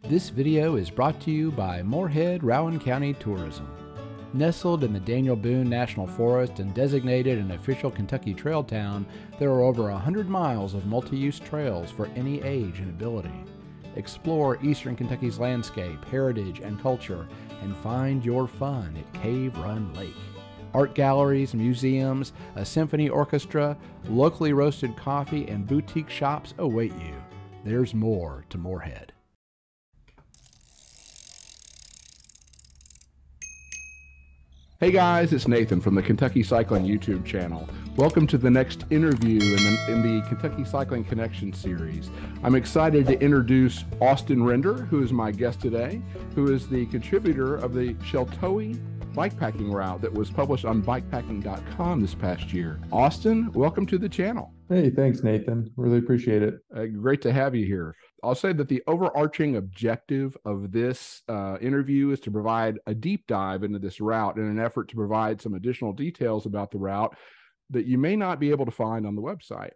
This video is brought to you by Morehead-Rowan County Tourism. Nestled in the Daniel Boone National Forest and designated an official Kentucky trail town, there are over 100 miles of multi-use trails for any age and ability. Explore eastern Kentucky's landscape, heritage, and culture, and find your fun at Cave Run Lake. Art galleries, museums, a symphony orchestra, locally roasted coffee, and boutique shops await you. There's more to Morehead. Hey guys, it's Nathan from the Kentucky Cycling YouTube channel. Welcome to the next interview in the Kentucky Cycling Connection series. I'm excited to introduce Austin Render, who is my guest today, who is the contributor of the Sheltowee Bikepacking Route that was published on bikepacking.com this past year. Austin, welcome to the channel. Hey, thanks, Nathan. Really appreciate it. Great to have you here. I'll say that the overarching objective of this interview is to provide a deep dive into this route in an effort to provide some additional details about the route that you may not be able to find on the website.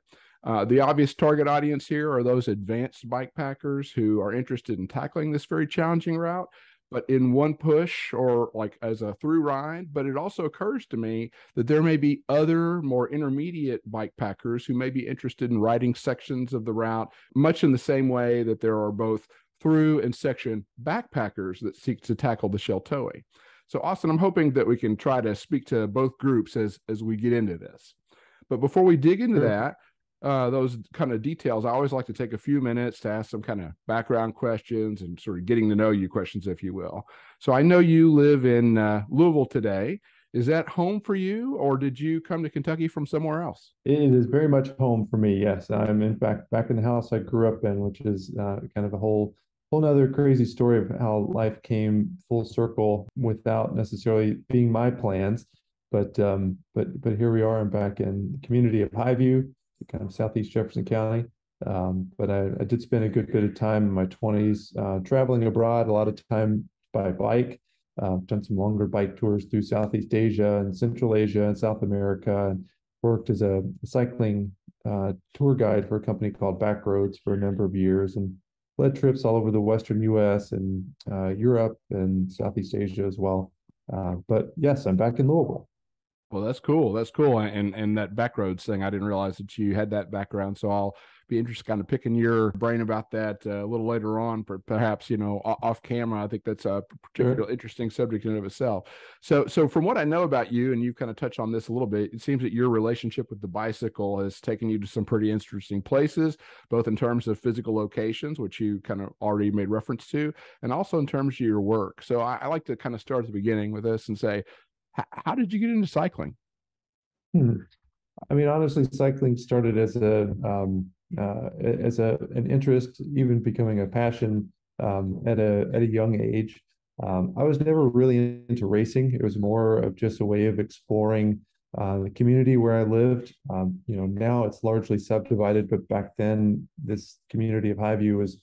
The obvious target audience here are those advanced bikepackers who are interested in tackling this very challenging route, but in one push or like as a through ride. But it also occurs to me that there may be other more intermediate bikepackers who may be interested in riding sections of the route, much in the same way that there are both through and section backpackers that seek to tackle the Sheltowee. So Austin, I'm hoping that we can try to speak to both groups as we get into this. But before we dig into that, those kind of details, I always like to take a few minutes to ask some kind of background questions and sort of getting to know you questions, if you will. So I know you live in Louisville today. Is that home for you, or did you come to Kentucky from somewhere else? It is very much home for me. Yes, I'm in fact back in the house I grew up in, which is kind of a whole nother crazy story of how life came full circle without necessarily being my plans. But here we are. I'm back in the community of Highview, kind of southeast Jefferson County. But I did spend a good bit of time in my 20s traveling abroad, a lot of time by bike. Done some longer bike tours through Southeast Asia and Central Asia and South America, and worked as a cycling tour guide for a company called Backroads for a number of years, and led trips all over the Western U.S. and Europe and Southeast Asia as well. But yes, I'm back in Louisville. Well, that's cool. That's cool. And that Backroads thing, I didn't realize that you had that background. So I'll be interested kind of picking your brain about that a little later on, perhaps, off camera. I think that's a particularly interesting subject in and of itself. So from what I know about you, and you've kind of touched on this a little bit, it seems that your relationship with the bicycle has taken you to some pretty interesting places, both in terms of physical locations, which you kind of already made reference to, and also in terms of your work. So I like to kind of start at the beginning with this and say, how did you get into cycling? I mean, honestly, cycling started as an interest, even becoming a passion at a young age. I was never really into racing. It was more of just a way of exploring the community where I lived. Now it's largely subdivided, but back then this community of Highview was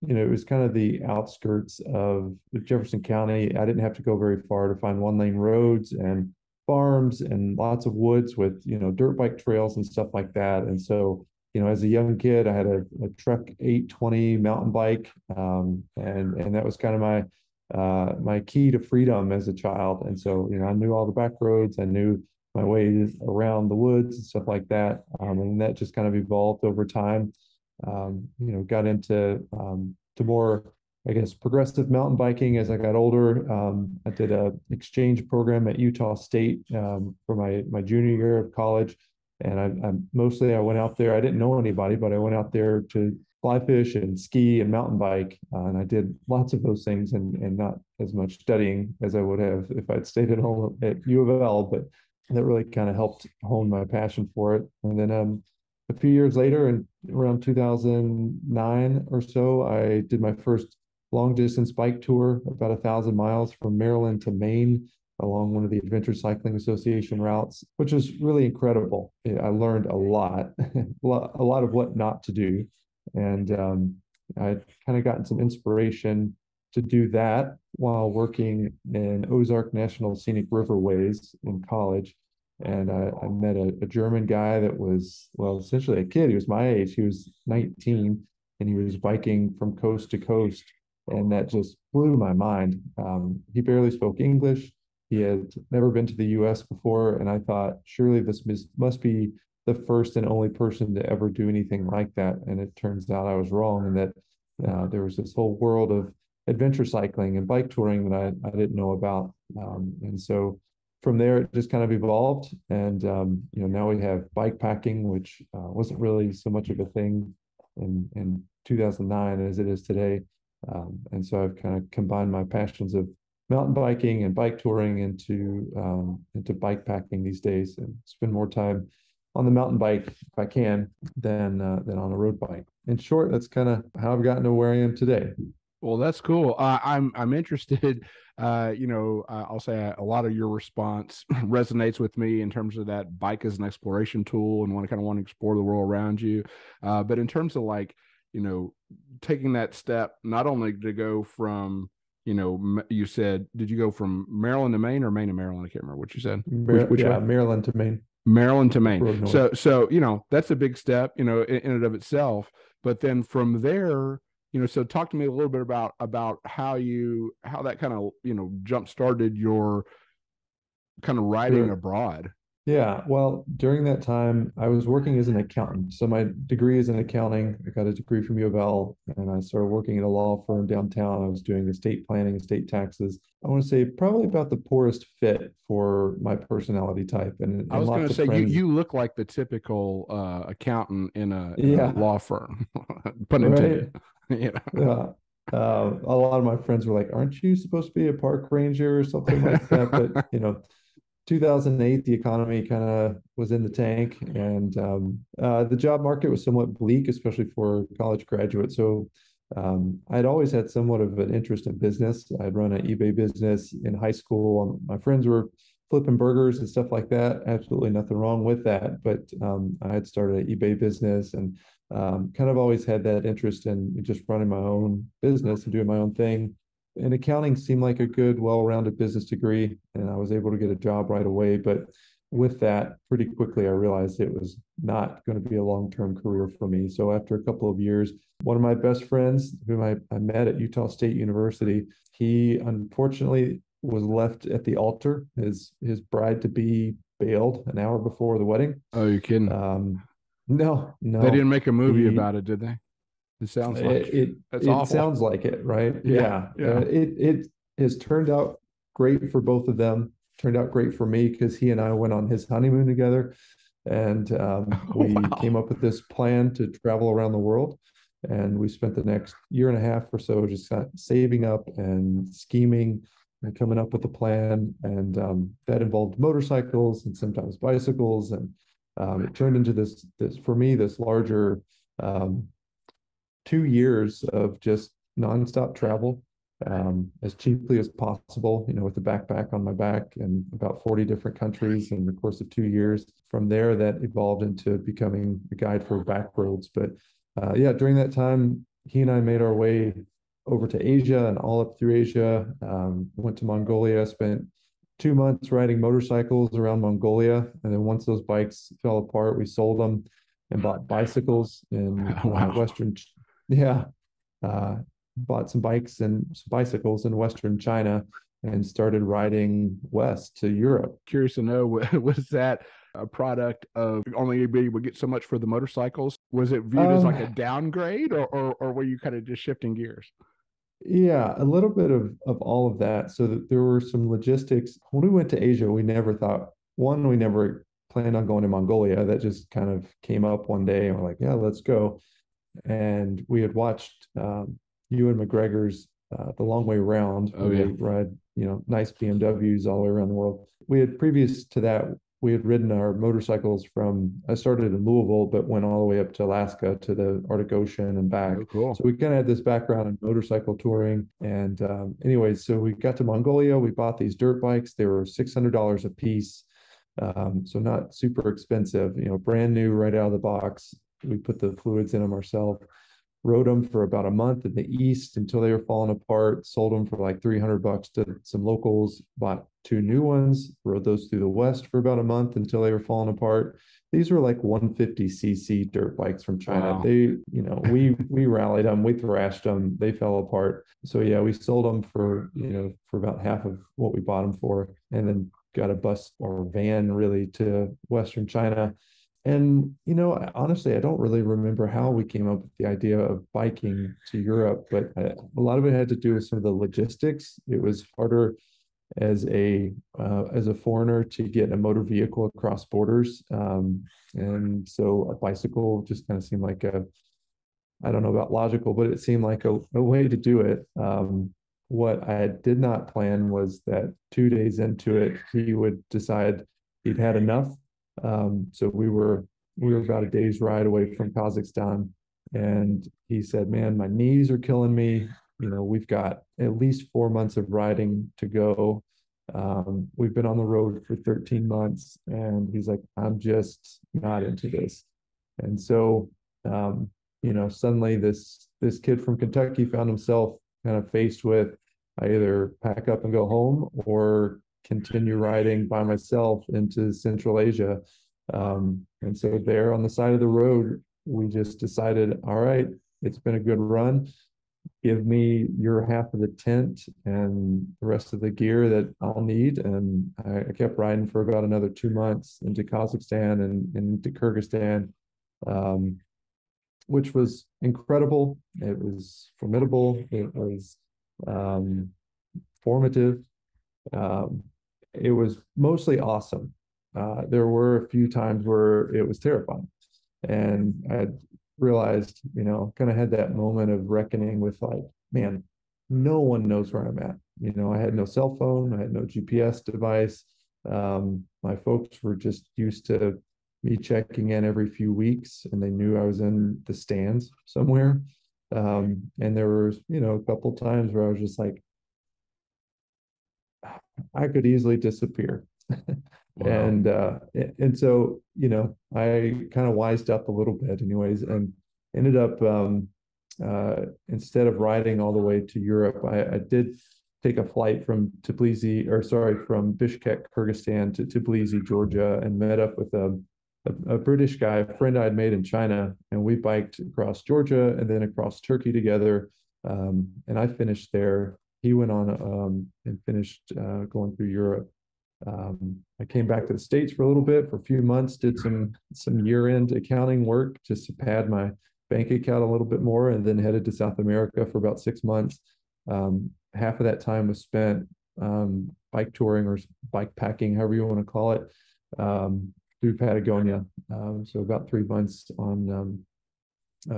it was kind of the outskirts of Jefferson County. I didn't have to go very far to find one-lane roads and farms and lots of woods with, dirt bike trails and stuff like that. And so, as a young kid, I had a Truck 820 mountain bike, and that was kind of my key to freedom as a child. And so, I knew all the back roads, I knew my ways around the woods and stuff like that. And that just kind of evolved over time. Got into to more, I guess, progressive mountain biking as I got older. I did an exchange program at Utah State for my junior year of college, and I went out there. I didn't know anybody, but I went out there to fly fish and ski and mountain bike, and I did lots of those things, and not as much studying as I would have if I'd stayed at home at U of L. But that really kind of helped hone my passion for it. And then a few years later, in around 2009 or so, I did my first long distance bike tour, about 1,000 miles from Maryland to Maine along one of the Adventure Cycling Association routes, which was really incredible. I learned a lot, a lot of what not to do. And I kind of gotten some inspiration to do that while working in Ozark National Scenic Riverways in college. And I met a German guy that was, well, essentially a kid. He was my age. He was 19, and he was biking from coast to coast. And that just blew my mind. He barely spoke English. He had never been to the US before. And I thought, surely this must be the first and only person to ever do anything like that. And it turns out I was wrong, and that there was this whole world of adventure cycling and bike touring that I didn't know about. And so from there, it just kind of evolved. And, now we have bike packing, which wasn't really so much of a thing in 2009 as it is today. And so I've kind of combined my passions of mountain biking and bike touring into bike packing these days, and spend more time on the mountain bike if I can than on a road bike. In short, that's kind of how I've gotten to where I am today. Well, that's cool. I'm interested. I'll say a lot of your response resonates with me in terms of that bike as an exploration tool and want to explore the world around you. But in terms of taking that step, not only to go from, you said, did you go from Maryland to Maine or Maine to Maryland? I can't remember what you said. Which way? Maryland to Maine. Maryland to Maine. So that's a big step, in and of itself. But then from there, so talk to me a little bit about how that kind of, jump started your kind of riding abroad. Yeah, well, during that time, I was working as an accountant. So my degree is in accounting. I got a degree from U of L, and I started working at a law firm downtown. I was doing estate planning, estate taxes. I want to say probably about the poorest fit for my personality type. And I was going to say, friends... you look like the typical accountant in a law firm, pun intended. Right? A lot of my friends were like, "Aren't you supposed to be a park ranger or something like that?" But 2008, the economy kind of was in the tank, and the job market was somewhat bleak, especially for college graduates. So I'd always had somewhat of an interest in business. I'd run an eBay business in high school. My friends were flipping burgers and stuff like that. Absolutely nothing wrong with that. But I had started an eBay business, and kind of always had that interest in just running my own business and doing my own thing. And accounting seemed like a good, well-rounded business degree, and I was able to get a job right away. But with that, pretty quickly, I realized it was not going to be a long-term career for me. So after a couple of years, one of my best friends, whom I met at Utah State University, he unfortunately was left at the altar. His bride-to-be bailed an hour before the wedding. Oh, you're kidding? No. They didn't make a movie about it, did they? It sounds like that's awful. It sounds like it, right? Yeah. It has turned out great for both of them. Turned out great for me because he and I went on his honeymoon together, and we came up with this plan to travel around the world. And we spent the next year and a half or so just saving up and scheming and coming up with a plan. And that involved motorcycles and sometimes bicycles. And it turned into this for me, this larger 2 years of just nonstop travel, as cheaply as possible, with a backpack on my back, and about 40 different countries in the course of 2 years. From there, that evolved into becoming a guide for back roads. But during that time, he and I made our way over to Asia and all up through Asia. Went to Mongolia, spent 2 months riding motorcycles around Mongolia. And then once those bikes fell apart, we sold them and bought bicycles in Western. Bought some bikes and some bicycles in Western China and started riding west to Europe. Curious to know, was that a product of only being able to get so much for the motorcycles? Was it viewed as like a downgrade, or were you kind of just shifting gears? Yeah, a little bit of all of that. So that there were some logistics. When we went to Asia, we never planned on going to Mongolia. That just kind of came up one day, and we're like, yeah, let's go. And we had watched Ewan McGregor's The Long Way Round. They ride, nice BMWs all the way around the world. We had previous to that, we had ridden our motorcycles I started in Louisville, but went all the way up to Alaska to the Arctic Ocean and back. Oh, cool. So we kind of had this background in motorcycle touring. And anyways, so we got to Mongolia. We bought these dirt bikes. They were $600 a piece. So not super expensive, brand new right out of the box. We put the fluids in them ourselves, rode them for about a month in the East until they were falling apart, sold them for like $300 to some locals, bought 2 new ones, rode those through the West for about a month until they were falling apart. these were like 150cc dirt bikes from China. Wow. They, we rallied them, we thrashed them, they fell apart. So yeah, we sold them for, for about half of what we bought them for, and then got a bus or van really to Western China. And, honestly, I don't really remember how we came up with the idea of biking to Europe, but a lot of it had to do with some of the logistics. It was harder as a foreigner to get a motor vehicle across borders, and so a bicycle just kind of seemed like I don't know about logical, but it seemed like a way to do it. What I did not plan was that 2 days into it, he would decide he'd had enough. So we were about a day's ride away from Kazakhstan, and he said, "Man, my knees are killing me. We've got at least 4 months of riding to go. We've been on the road for 13 months," and he's like, "I'm just not into this." And so, suddenly this kid from Kentucky found himself kind of faced with, I either pack up and go home or continue riding by myself into Central Asia. And so there on the side of the road, we just decided, all right, it's been a good run. Give me your half of the tent and the rest of the gear that I'll need. And I kept riding for about another 2 months into Kazakhstan and into Kyrgyzstan, um, which was incredible. It was formidable. It was um, formative. Um, it was mostly awesome. There were a few times where it was terrifying. And I realized, kind of had that moment of reckoning with like, man, no one knows where I'm at. I had no cell phone, I had no GPS device. My folks were just used to me checking in every few weeks, and they knew I was in the stands somewhere. And there was, a couple times where I was just like, I could easily disappear. Wow. And so, I kind of wised up a little bit anyways, and ended up instead of riding all the way to Europe, I did take a flight from Tbilisi, or sorry, from Bishkek, Kyrgyzstan to Tbilisi, Georgia, and met up with a British guy, a friend I'd made in China, and we biked across Georgia and then across Turkey together. And I finished there. He went on and finished going through Europe. I came back to the States for a little bit, for a few months, did some year-end accounting work just to pad my bank account a little bit more, and then headed to South America for about 6 months. Half of that time was spent bike touring or bike packing, however you want to call it, through Patagonia. So about 3 months on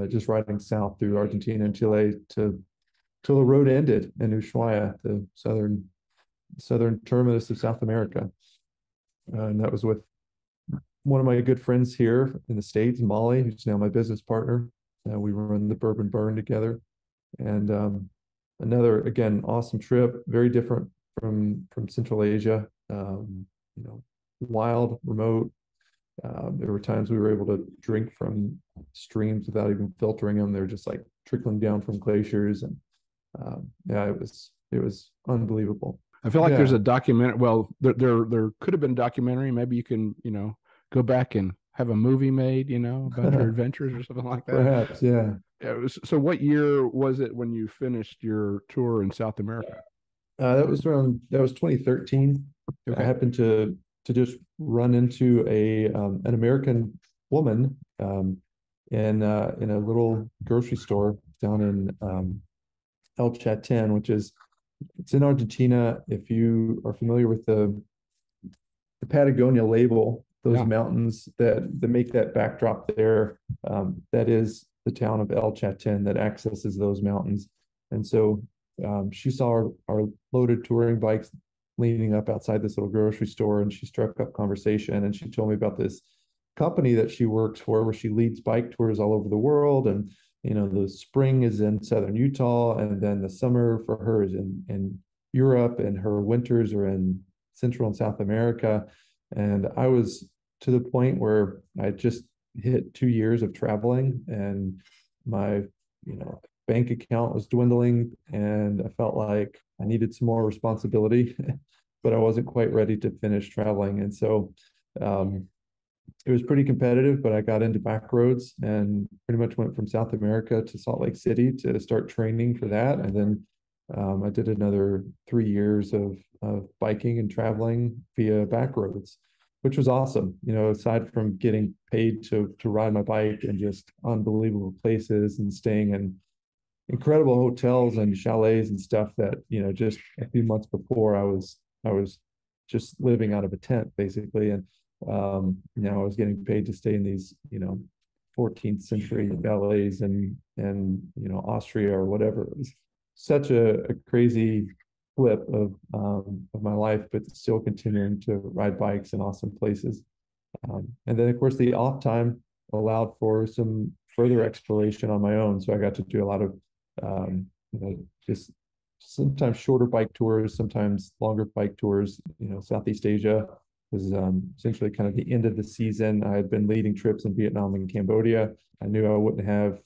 just riding south through Argentina and Chile till the road ended in Ushuaia, the southern terminus of South America. And that was with one of my good friends here in the States, Molly, who's now my business partner. We run the Bourbon Burn together. And another, again, awesome trip, very different from Central Asia. Wild, remote. There were times we were able to drink from streams without even filtering them. They were just like trickling down from glaciers, and yeah, it was unbelievable. I feel like there's Yeah. a documentary. Well, there could have been a documentary. Maybe you can, go back and have a movie made, about your adventures or something like that. Perhaps, yeah. Yeah, so what year was it when you finished your tour in South America? That was 2013. I Okay. happened to just run into an American woman in a little grocery store down in El Chaten, it's in Argentina. If you are familiar with the Patagonia label, those Yeah. mountains that make that backdrop there, that is the town of El Chaten that accesses those mountains. And so she saw our loaded touring bikes leaning up outside this little grocery store, and she struck up conversation, and she told me about this company that she works for where she leads bike tours all over the world. And the spring is in southern Utah, and then the summer for her is in Europe, and her winters are in Central and South America. And I was to the point where I just hit 2 years of traveling, and my bank account was dwindling, and I felt like I needed some more responsibility, but I wasn't quite ready to finish traveling. And so it was pretty competitive, but I got into back roads and pretty much went from South America to Salt Lake City to start training for that. And then I did another 3 years of biking and traveling via back roads, which was awesome. You know, aside from getting paid to ride my bike and just unbelievable places and staying in incredible hotels and chalets and stuff that, you know, just a few months before I was just living out of a tent basically. And now I was getting paid to stay in these, you know, 14th century ballets you know, Austria or whatever. It was such a crazy flip of my life, but still continuing to ride bikes in awesome places. And then of course the off time allowed for some further exploration on my own. So I got to do a lot of you know, just sometimes shorter bike tours, sometimes longer bike tours. You know, Southeast Asia was essentially kind of the end of the season. I had been leading trips in Vietnam and Cambodia. I knew I wouldn't have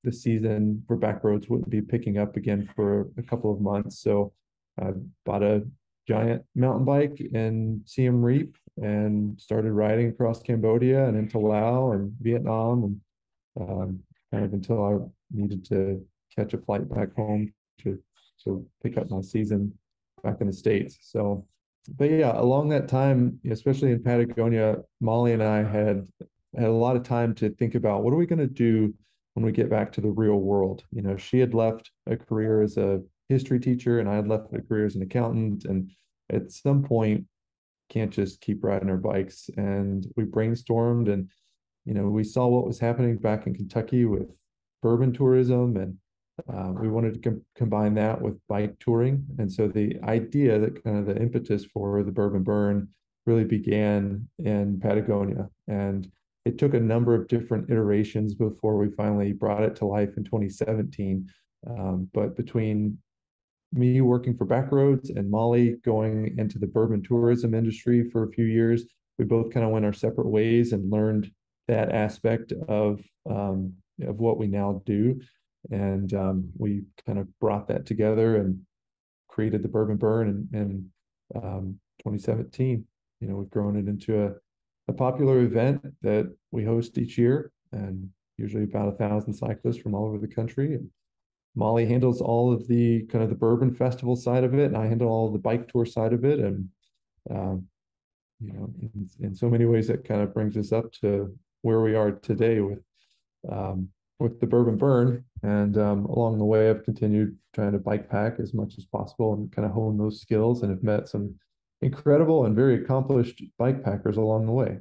the season for backroads wouldn't be picking up again for a couple of months. So I bought a giant mountain bike in Siem Reap and started riding across Cambodia and into Laos and Vietnam, and kind of until I needed to catch a flight back home to pick up my season back in the States. So, but yeah, along that time, especially in Patagonia, Molly and I had a lot of time to think about what are we going to do when we get back to the real world. You know, she had left a career as a history teacher, and I had left a career as an accountant. And at some point, can't just keep riding our bikes. And we brainstormed, and you know, we saw what was happening back in Kentucky with bourbon tourism, and we wanted to combine that with bike touring. And so the idea, that kind of the impetus for the Bourbon Burn really began in Patagonia. And it took a number of different iterations before we finally brought it to life in 2017. But between me working for Backroads and Molly going into the bourbon tourism industry for a few years, we both kind of went our separate ways and learned that aspect of what we now do. And we kind of brought that together and created the Bourbon Burn in 2017. You know, we've grown it into a popular event that we host each year, and usually about 1,000 cyclists from all over the country. And Molly handles all of the kind of the bourbon festival side of it, and I handle all the bike tour side of it. And you know, in so many ways, that kind of brings us up to where we are today with the Bourbon Burn. And along the way, I've continued trying to bike pack as much as possible and kind of hone those skills, and have met some incredible and very accomplished bike packers along the way.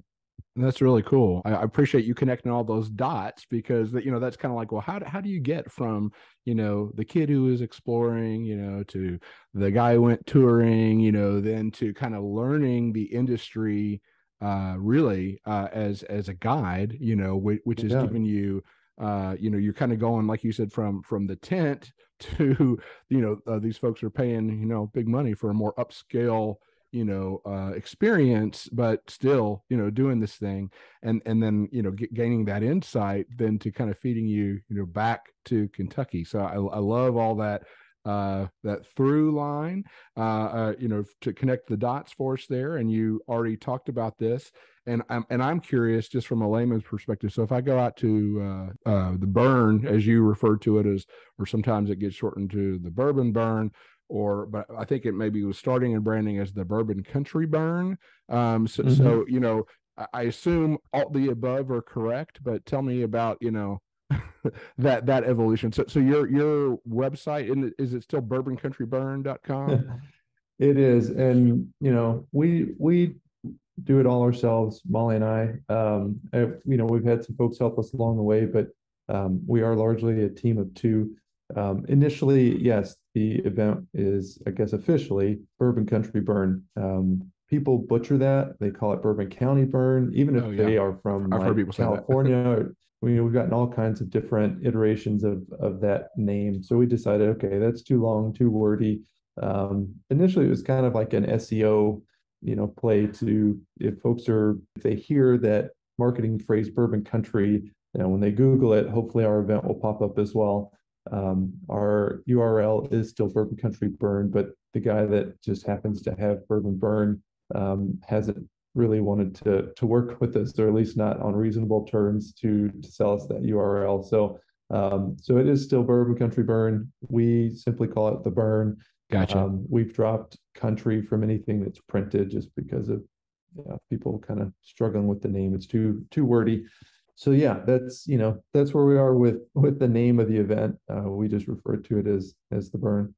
And that's really cool. I appreciate you connecting all those dots, because that, you know, that's kind of like, well, how do you get from, you know, the kid who is exploring, you know, to the guy who went touring, you know, then to kind of learning the industry really as a guide, you know, which is giving you you know, you're kind of going, like you said, from the tent to, you know, these folks are paying, you know, big money for a more upscale, you know, experience, but still, you know, doing this thing, and then, you know, gaining that insight, then to kind of feeding you, you know, back to Kentucky. So I love all that that through line, you know, to connect the dots for us there. And you already talked about this, and I'm curious, just from a layman's perspective. So if I go out to the Burn, as you refer to it as, or sometimes it gets shortened to the Bourbon Burn, but I think it maybe was starting and branding as the Bourbon Country Burn. So you know, I assume all the above are correct, but tell me about, you know, that evolution. So your website, is it still bourbonCountryBurn.com? It is. And you know, we do it all ourselves, Molly and I. You know, we've had some folks help us along the way, but we are largely a team of two. Initially, yes, the event is, I guess, officially Bourbon Country Burn. People butcher that; they call it Bourbon County Burn, even if they are from I've heard like people say that. California. We've gotten all kinds of different iterations of that name. So we decided, okay, that's too long, too wordy. Initially, it was kind of like an SEO, you know, play to, if they hear that marketing phrase Bourbon Country, you know, when they Google it, hopefully our event will pop up as well. Our URL is still Bourbon Country Burn, but the guy that just happens to have Bourbon Burn hasn't really wanted to work with us, or at least not on reasonable terms to sell us that URL. So so it is still Bourbon Country Burn. We simply call it the Burn. Gotcha. We've dropped country from anything that's printed just because of people kind of struggling with the name. It's too wordy. So yeah, that's where we are with the name of the event. We just refer to it as the Burn.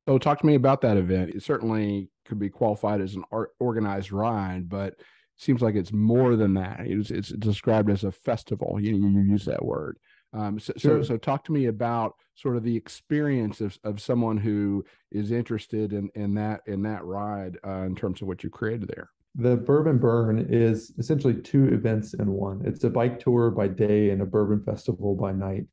So talk to me about that event. It certainly could be qualified as an organized ride, but it seems like it's more than that. It's described as a festival. You use that word. Sure. So talk to me about sort of the experience of someone who is interested in that ride in terms of what you created there. The Bourbon Burn is essentially two events in one. It's a bike tour by day and a bourbon festival by night.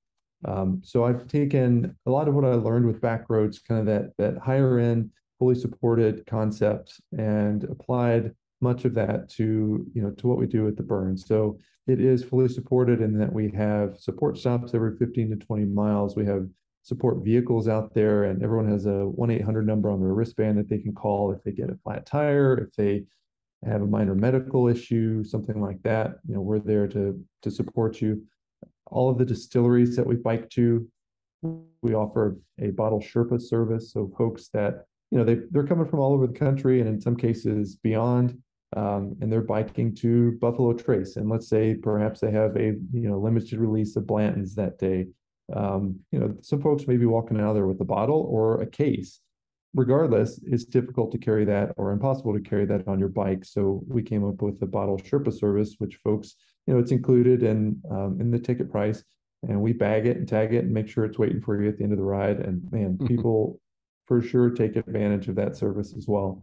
So I've taken a lot of what I learned with Backroads, kind of that higher end, fully supported concept, and applied much of that to what we do at the Burn. So it is fully supported in that we have support stops every 15 to 20 miles. We have support vehicles out there, and everyone has a 1-800 number on their wristband that they can call if they get a flat tire, if they have a minor medical issue, something like that. We're there to support you. All of the distilleries that we bike to, we offer a bottle Sherpa service. So folks that, they're coming from all over the country and in some cases beyond, and they're biking to Buffalo Trace. And let's say perhaps they have a, limited release of Blanton's that day. Some folks may be walking out there with a bottle or a case. Regardless, it's difficult to carry that or impossible to carry that on your bike. So we came up with the bottle Sherpa service, which folks, it's included in the ticket price, and we bag it and tag it and make sure it's waiting for you at the end of the ride. And man, people for sure take advantage of that service as well.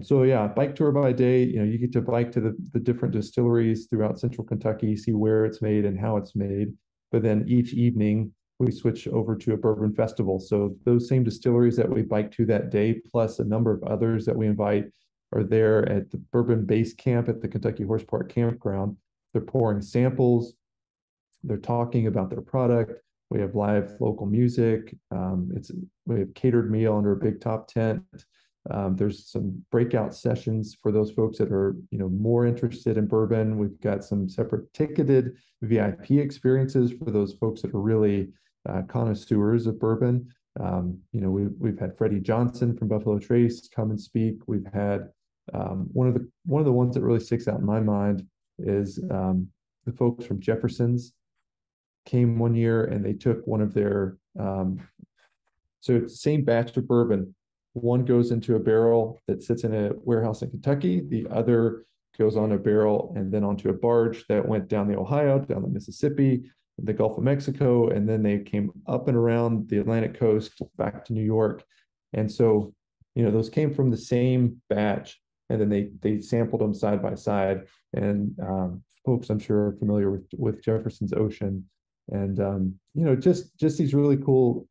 So yeah, bike tour by day, you get to bike to the different distilleries throughout Central Kentucky, see where it's made and how it's made. But then each evening, we switch over to a bourbon festival. So those same distilleries that we bike to that day, plus a number of others that we invite, are there at the Bourbon Base Camp at the Kentucky Horse Park Campground. They're pouring samples. They're talking about their product. We have live local music. We have catered meal under a big top tent. There's some breakout sessions for those folks that are, more interested in bourbon. We've got some separate ticketed VIP experiences for those folks that are really connoisseurs of bourbon. We've had Freddie Johnson from Buffalo Trace come and speak. We've had one of the ones that really sticks out in my mind is the folks from Jefferson's came one year and they took one of their so it's the same batch of bourbon. One goes into a barrel that sits in a warehouse in Kentucky. The other goes on a barrel and then onto a barge that went down the Ohio, down the Mississippi, the Gulf of Mexico, and then they came up and around the Atlantic coast back to New York. And so, those came from the same batch, and then they sampled them side by side. And folks, I'm sure, are familiar with Jefferson's Ocean, and just these really cool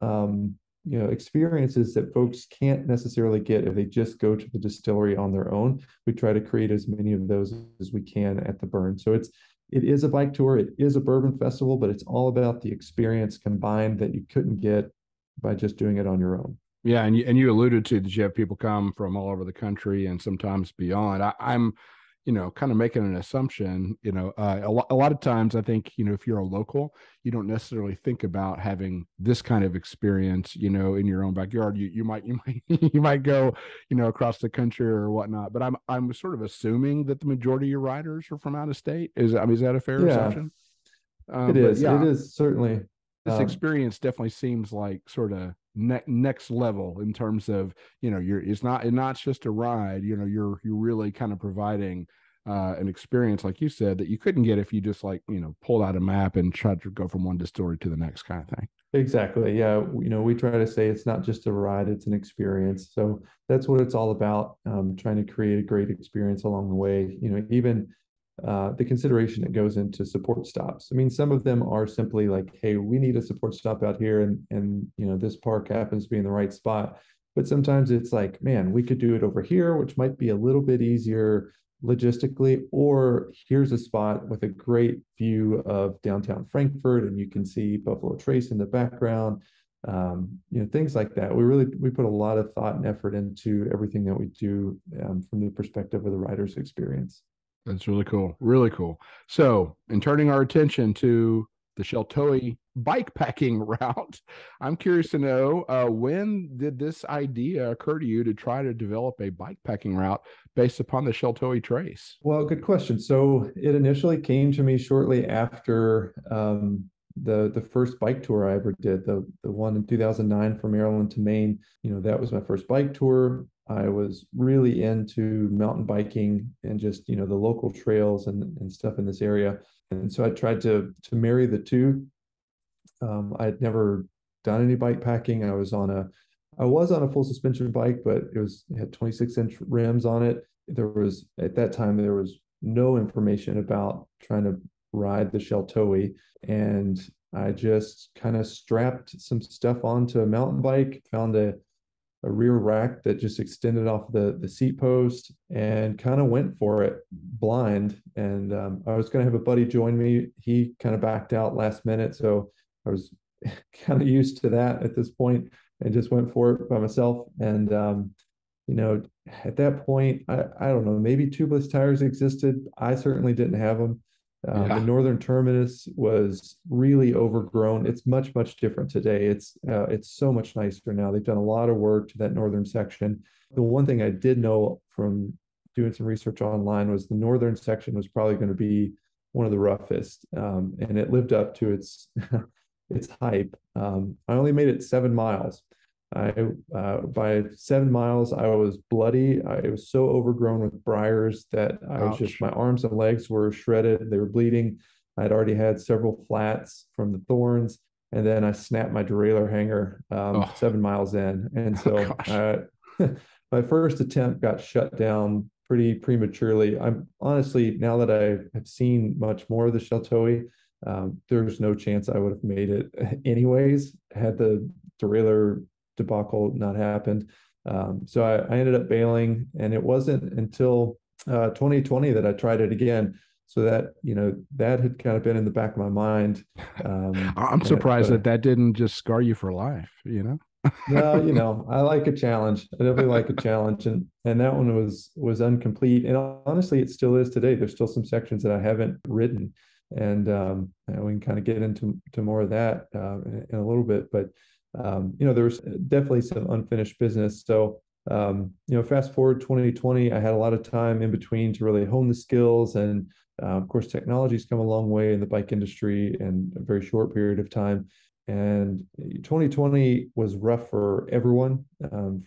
experiences that folks can't necessarily get if they just go to the distillery on their own. We try to create as many of those as we can at the Burn. So it is a bike tour, it is a bourbon festival, but it's all about the experience combined that you couldn't get by just doing it on your own. Yeah, and you alluded to that you have people come from all over the country and sometimes beyond. I'm kind of making an assumption, a lot of times I think, if you're a local, you don't necessarily think about having this kind of experience, in your own backyard. You might you might go, across the country or whatnot. But I'm sort of assuming that the majority of your riders are from out of state. Is that a fair assumption? It is. Yeah, it is certainly. This experience definitely seems like sort of next level in terms of, it's not just a ride, you're really kind of providing an experience, like you said, that you couldn't get if you just pulled out a map and tried to go from one distillery to the next kind of thing. Exactly. Yeah. We try to say it's not just a ride, it's an experience. So that's what it's all about. Trying to create a great experience along the way, even the consideration that goes into support stops. I mean, some of them are simply like, hey, we need a support stop out here, and this park happens to be in the right spot. But sometimes it's like, man, we could do it over here, which might be a little bit easier logistically, or here's a spot with a great view of downtown Frankfort and you can see Buffalo Trace in the background. Things like that. We put a lot of thought and effort into everything that we do from the perspective of the rider's experience. That's really cool. Really cool. So, in turning our attention to the Sheltowee bikepacking route, I'm curious to know when did this idea occur to you to try to develop a bikepacking route based upon the Sheltowee Trace? Well, good question. So it initially came to me shortly after the first bike tour I ever did, the one in 2009 from Maryland to Maine. That was my first bike tour. I was really into mountain biking and just, the local trails and stuff in this area. And so I tried to marry the two. I'd never done any bike packing. I was on a full suspension bike, but it had 26-inch rims on it. At that time there was no information about trying to ride the Sheltowee, and I just kind of strapped some stuff onto a mountain bike, found a rear rack that just extended off the seat post, and kind of went for it blind. And I was going to have a buddy join me. He kind of backed out last minute, so I was kind of used to that at this point, and just went for it by myself. And you know, at that point, I don't know, maybe tubeless tires existed. I certainly didn't have them. The Yeah. northern terminus was really overgrown. It's much, much different today. It's so much nicer now. They've done a lot of work to that northern section. The one thing I did know from doing some research online was the northern section was probably going to be one of the roughest, and it lived up to its its hype. I only made it 7 miles. By 7 miles, I was bloody. It was so overgrown with briars that Ouch. my arms and legs were shredded. They were bleeding. I'd already had several flats from the thorns, and then I snapped my derailleur hanger Oh, 7 miles in. And oh so gosh. my first attempt got shut down pretty prematurely. I'm honestly, now that I have seen much more of the Sheltowee, there's no chance I would have made it anyways, had the derailleur debacle not happened. So I ended up bailing, and it wasn't until 2020 that I tried it again. So that had kind of been in the back of my mind. I'm surprised But that that didn't just scar you for life, you know? no, I like a challenge. I definitely like a challenge, and that one was incomplete. And honestly, it still is today. There's still some sections that I haven't ridden, and we can kind of get into more of that in a little bit. But there was definitely some unfinished business. So fast forward 2020, I had a lot of time in between to really hone the skills, and of course, technology's come a long way in the bike industry in a very short period of time. And 2020 was rough for everyone.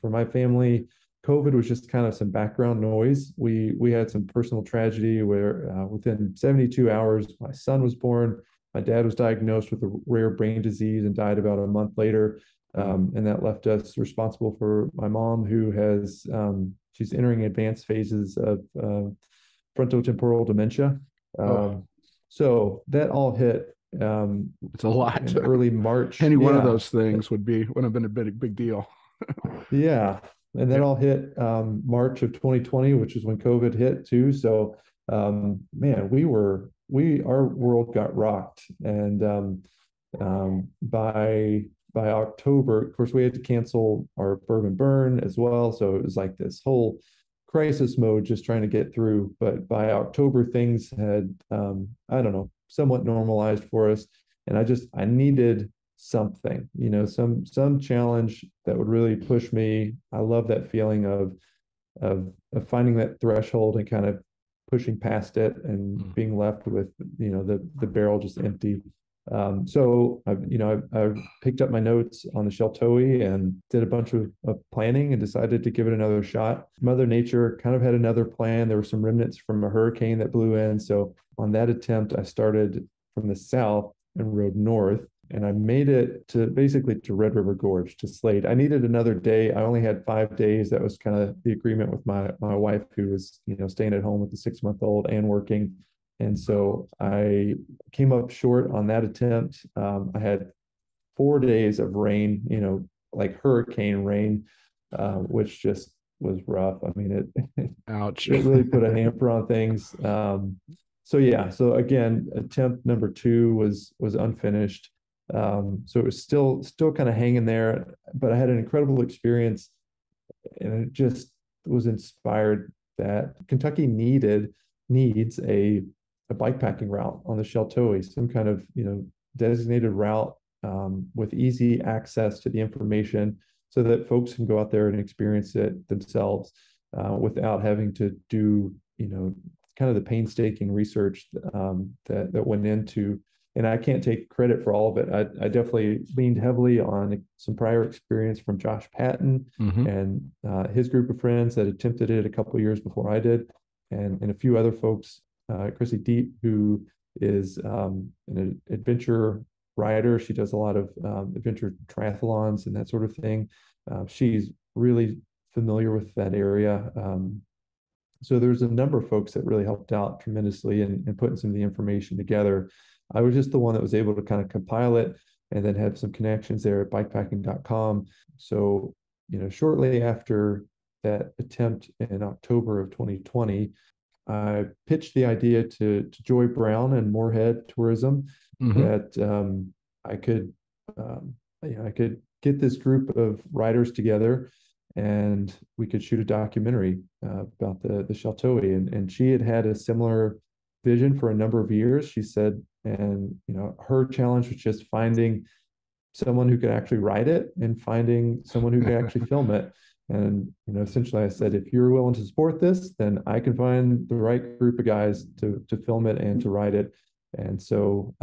For my family, COVID was just kind of some background noise. We had some personal tragedy where within 72 hours, my son was born. My dad was diagnosed with a rare brain disease and died about a month later. And that left us responsible for my mom, who she's entering advanced phases of frontotemporal dementia. Oh, So that all hit it's a lot. in early March. Any one of Yeah, those things would have been a big deal. yeah. And that Yeah. all hit March of 2020, which is when COVID hit too. So man, our world got rocked. And by October, of course, we had to cancel our Bourbon Burn as well. So it was like this whole crisis mode, just trying to get through. But by October, things had, I don't know, somewhat normalized for us. And I needed something, some challenge that would really push me. I love that feeling of finding that threshold and kind of pushing past it and Mm. being left with the barrel just empty. So I picked up my notes on the Sheltowee and did a bunch of planning and decided to give it another shot. Mother Nature kind of had another plan. There were some remnants from a hurricane that blew in. So on that attempt, I started from the south and rode north. And I made it to basically to Red River Gorge to Slade. I needed another day. I only had 5 days. That was kind of the agreement with my wife, who was staying at home with the 6-month-old and working. And so I came up short on that attempt. I had 4 days of rain, like hurricane rain, which just was rough. I mean, it Ouch. it really put a hamper on things. So yeah, so again, attempt number two was unfinished. So it was still kind of hanging there, but I had an incredible experience, and it just was inspired that Kentucky needed, needs a bikepacking route on the Sheltowee, some kind of, designated route with easy access to the information so that folks can go out there and experience it themselves without having to do, kind of the painstaking research that went into. And I can't take credit for all of it. I definitely leaned heavily on some prior experience from Josh Patton and his group of friends that attempted it a couple of years before I did, and a few other folks. Chrissy Deep, who is an adventure rider. She does a lot of adventure triathlons and that sort of thing. She's really familiar with that area. So there's a number of folks that really helped out tremendously in putting some of the information together. I was just the one that was able to kind of compile it and then have some connections there at bikepacking.com. So, shortly after that attempt in October of 2020, I pitched the idea to Joy Brown and Morehead Tourism that I could, I could get this group of riders together and we could shoot a documentary about the Sheltowee. And she had a similar vision for a number of years, she said. And, her challenge was just finding someone who could actually ride it and finding someone who could actually film it. And, essentially I said, if you're willing to support this, then I can find the right group of guys to film it and to ride it. And so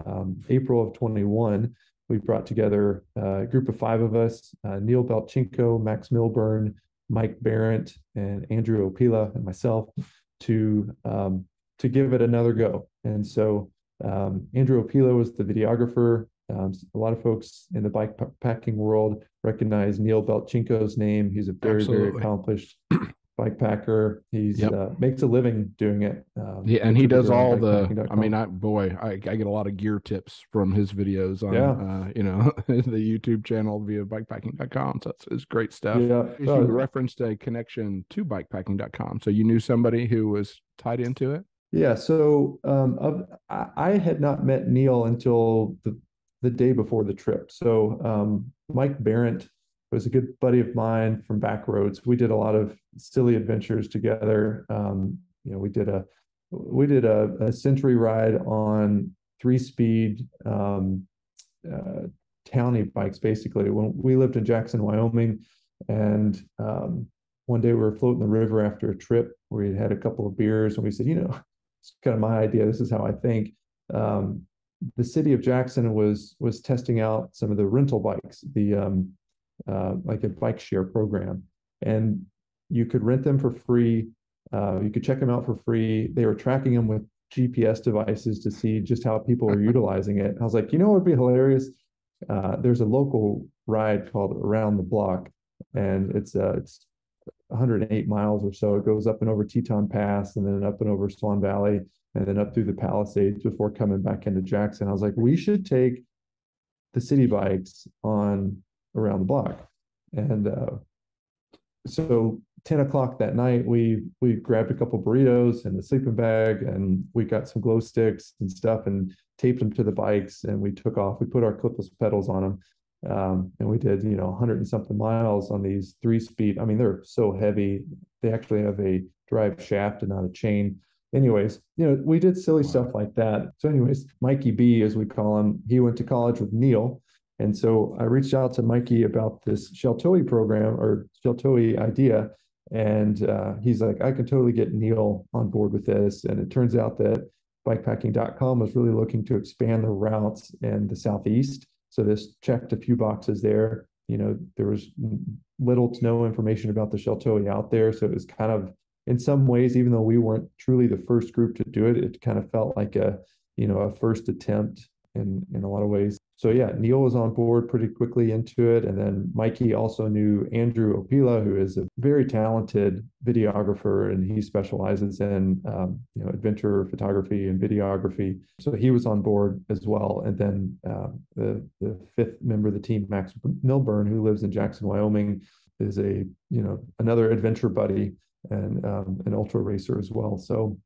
April of 21, we brought together a group of 5 of us, Neil Belchenko, Max Milburn, Mike Barrett, and Andrew Opila, and myself to give it another go. And so Andrew Opila was the videographer. A lot of folks in the bikepacking world recognize Neil Belchenko's name. He's a very, very accomplished bikepacker. He's makes a living doing it. And he does all the. I mean, I get a lot of gear tips from his videos on the YouTube channel via bikepacking.com. So it's great stuff. Yeah, you referenced a connection to bikepacking.com. So you knew somebody who was tied into it. Yeah. So I had not met Neil until the day before the trip. So Mike Barrett was a good buddy of mine from Backroads. We did a lot of silly adventures together. We did a century ride on 3-speed townie bikes, basically. When we lived in Jackson, Wyoming, and one day we were floating the river after a trip where we had a couple of beers, and we said, it's kind of my idea. This is how I think. The city of Jackson was testing out some of the rental bikes, like a bike share program, and you could rent them for free. You could check them out for free. They were tracking them with GPS devices to see just how people were utilizing it. I was like, what would be hilarious? There's a local ride called Around the Block, and it's 108 miles or so. It goes up and over Teton Pass, and then up and over Swan Valley, and then up through the Palisades before coming back into Jackson. I was like, we should take the city bikes on Around the Block. And so 10 o'clock that night, we grabbed a couple burritos and a sleeping bag, and we got some glow sticks and stuff and taped them to the bikes, and we took off. We put our clipless pedals on them. And we did, 100 and something miles on these 3-speed. I mean, they're so heavy. They actually have a drive shaft and not a chain. Anyways, we did silly stuff like that. So anyways, Mikey B, as we call him, he went to college with Neil. And so I reached out to Mikey about this Sheltowee program or Sheltowee idea. And he's like, I can totally get Neil on board with this. And it turns out that bikepacking.com was really looking to expand the routes in the Southeast. So this checked a few boxes there. There was little to no information about the Sheltowee out there. So it was kind of, in some ways, even though we weren't truly the first group to do it, it kind of felt like a first attempt in a lot of ways. So yeah, Neil was on board pretty quickly into it. And then Mikey also knew Andrew Opila, who is a very talented videographer, and he specializes in adventure photography and videography. So he was on board as well. And then the 5th member of the team, Max Milburn, who lives in Jackson, Wyoming, is another adventure buddy and an ultra racer as well. So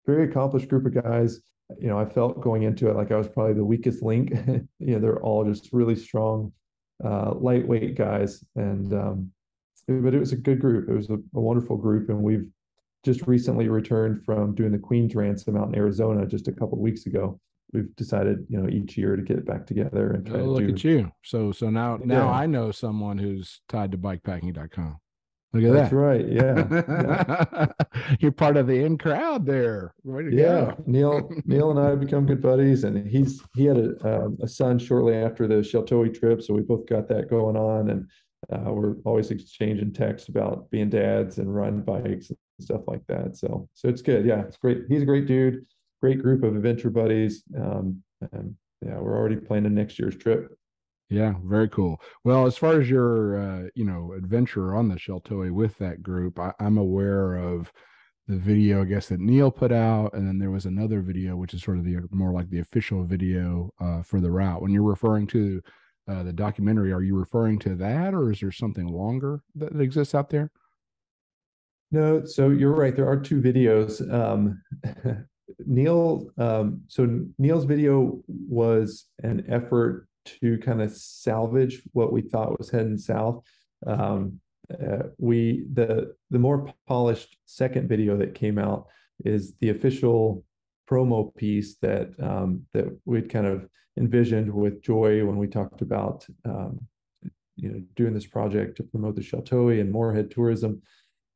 very accomplished group of guys. I felt going into it like I was probably the weakest link. They're all just really strong, lightweight guys. And but it was a good group. It was a wonderful group. And we've just recently returned from doing the Queen's Ransom out in Arizona just a couple of weeks ago. We've decided, each year to get back together and try Oh, to look do. at you. So now Yeah, I know someone who's tied to bikepacking.com. Look that's at right. Yeah, yeah. that. You're part of the in crowd there. Way to Yeah, go. Neil and I have become good buddies, and he had a son shortly after the Sheltowee trip, so we both got that going on, and we're always exchanging texts about being dads and riding bikes and stuff like that. So it's good. Yeah, it's great. He's a great dude, great group of adventure buddies, and yeah, we're already planning next year's trip. Yeah, very cool. Well, as far as your adventure on the Sheltowee with that group, I'm aware of the video, I guess, that Neil put out, and then there was another video which is sort of the more like the official video for the route. When you're referring to the documentary, are you referring to that, or is there something longer that exists out there? No, so you're right. There are two videos. So Neil's video was an effort to kind of salvage what we thought was heading south. The more polished second video that came out is the official promo piece that we'd kind of envisioned with Joy when we talked about doing this project to promote the Sheltowee and Morehead tourism.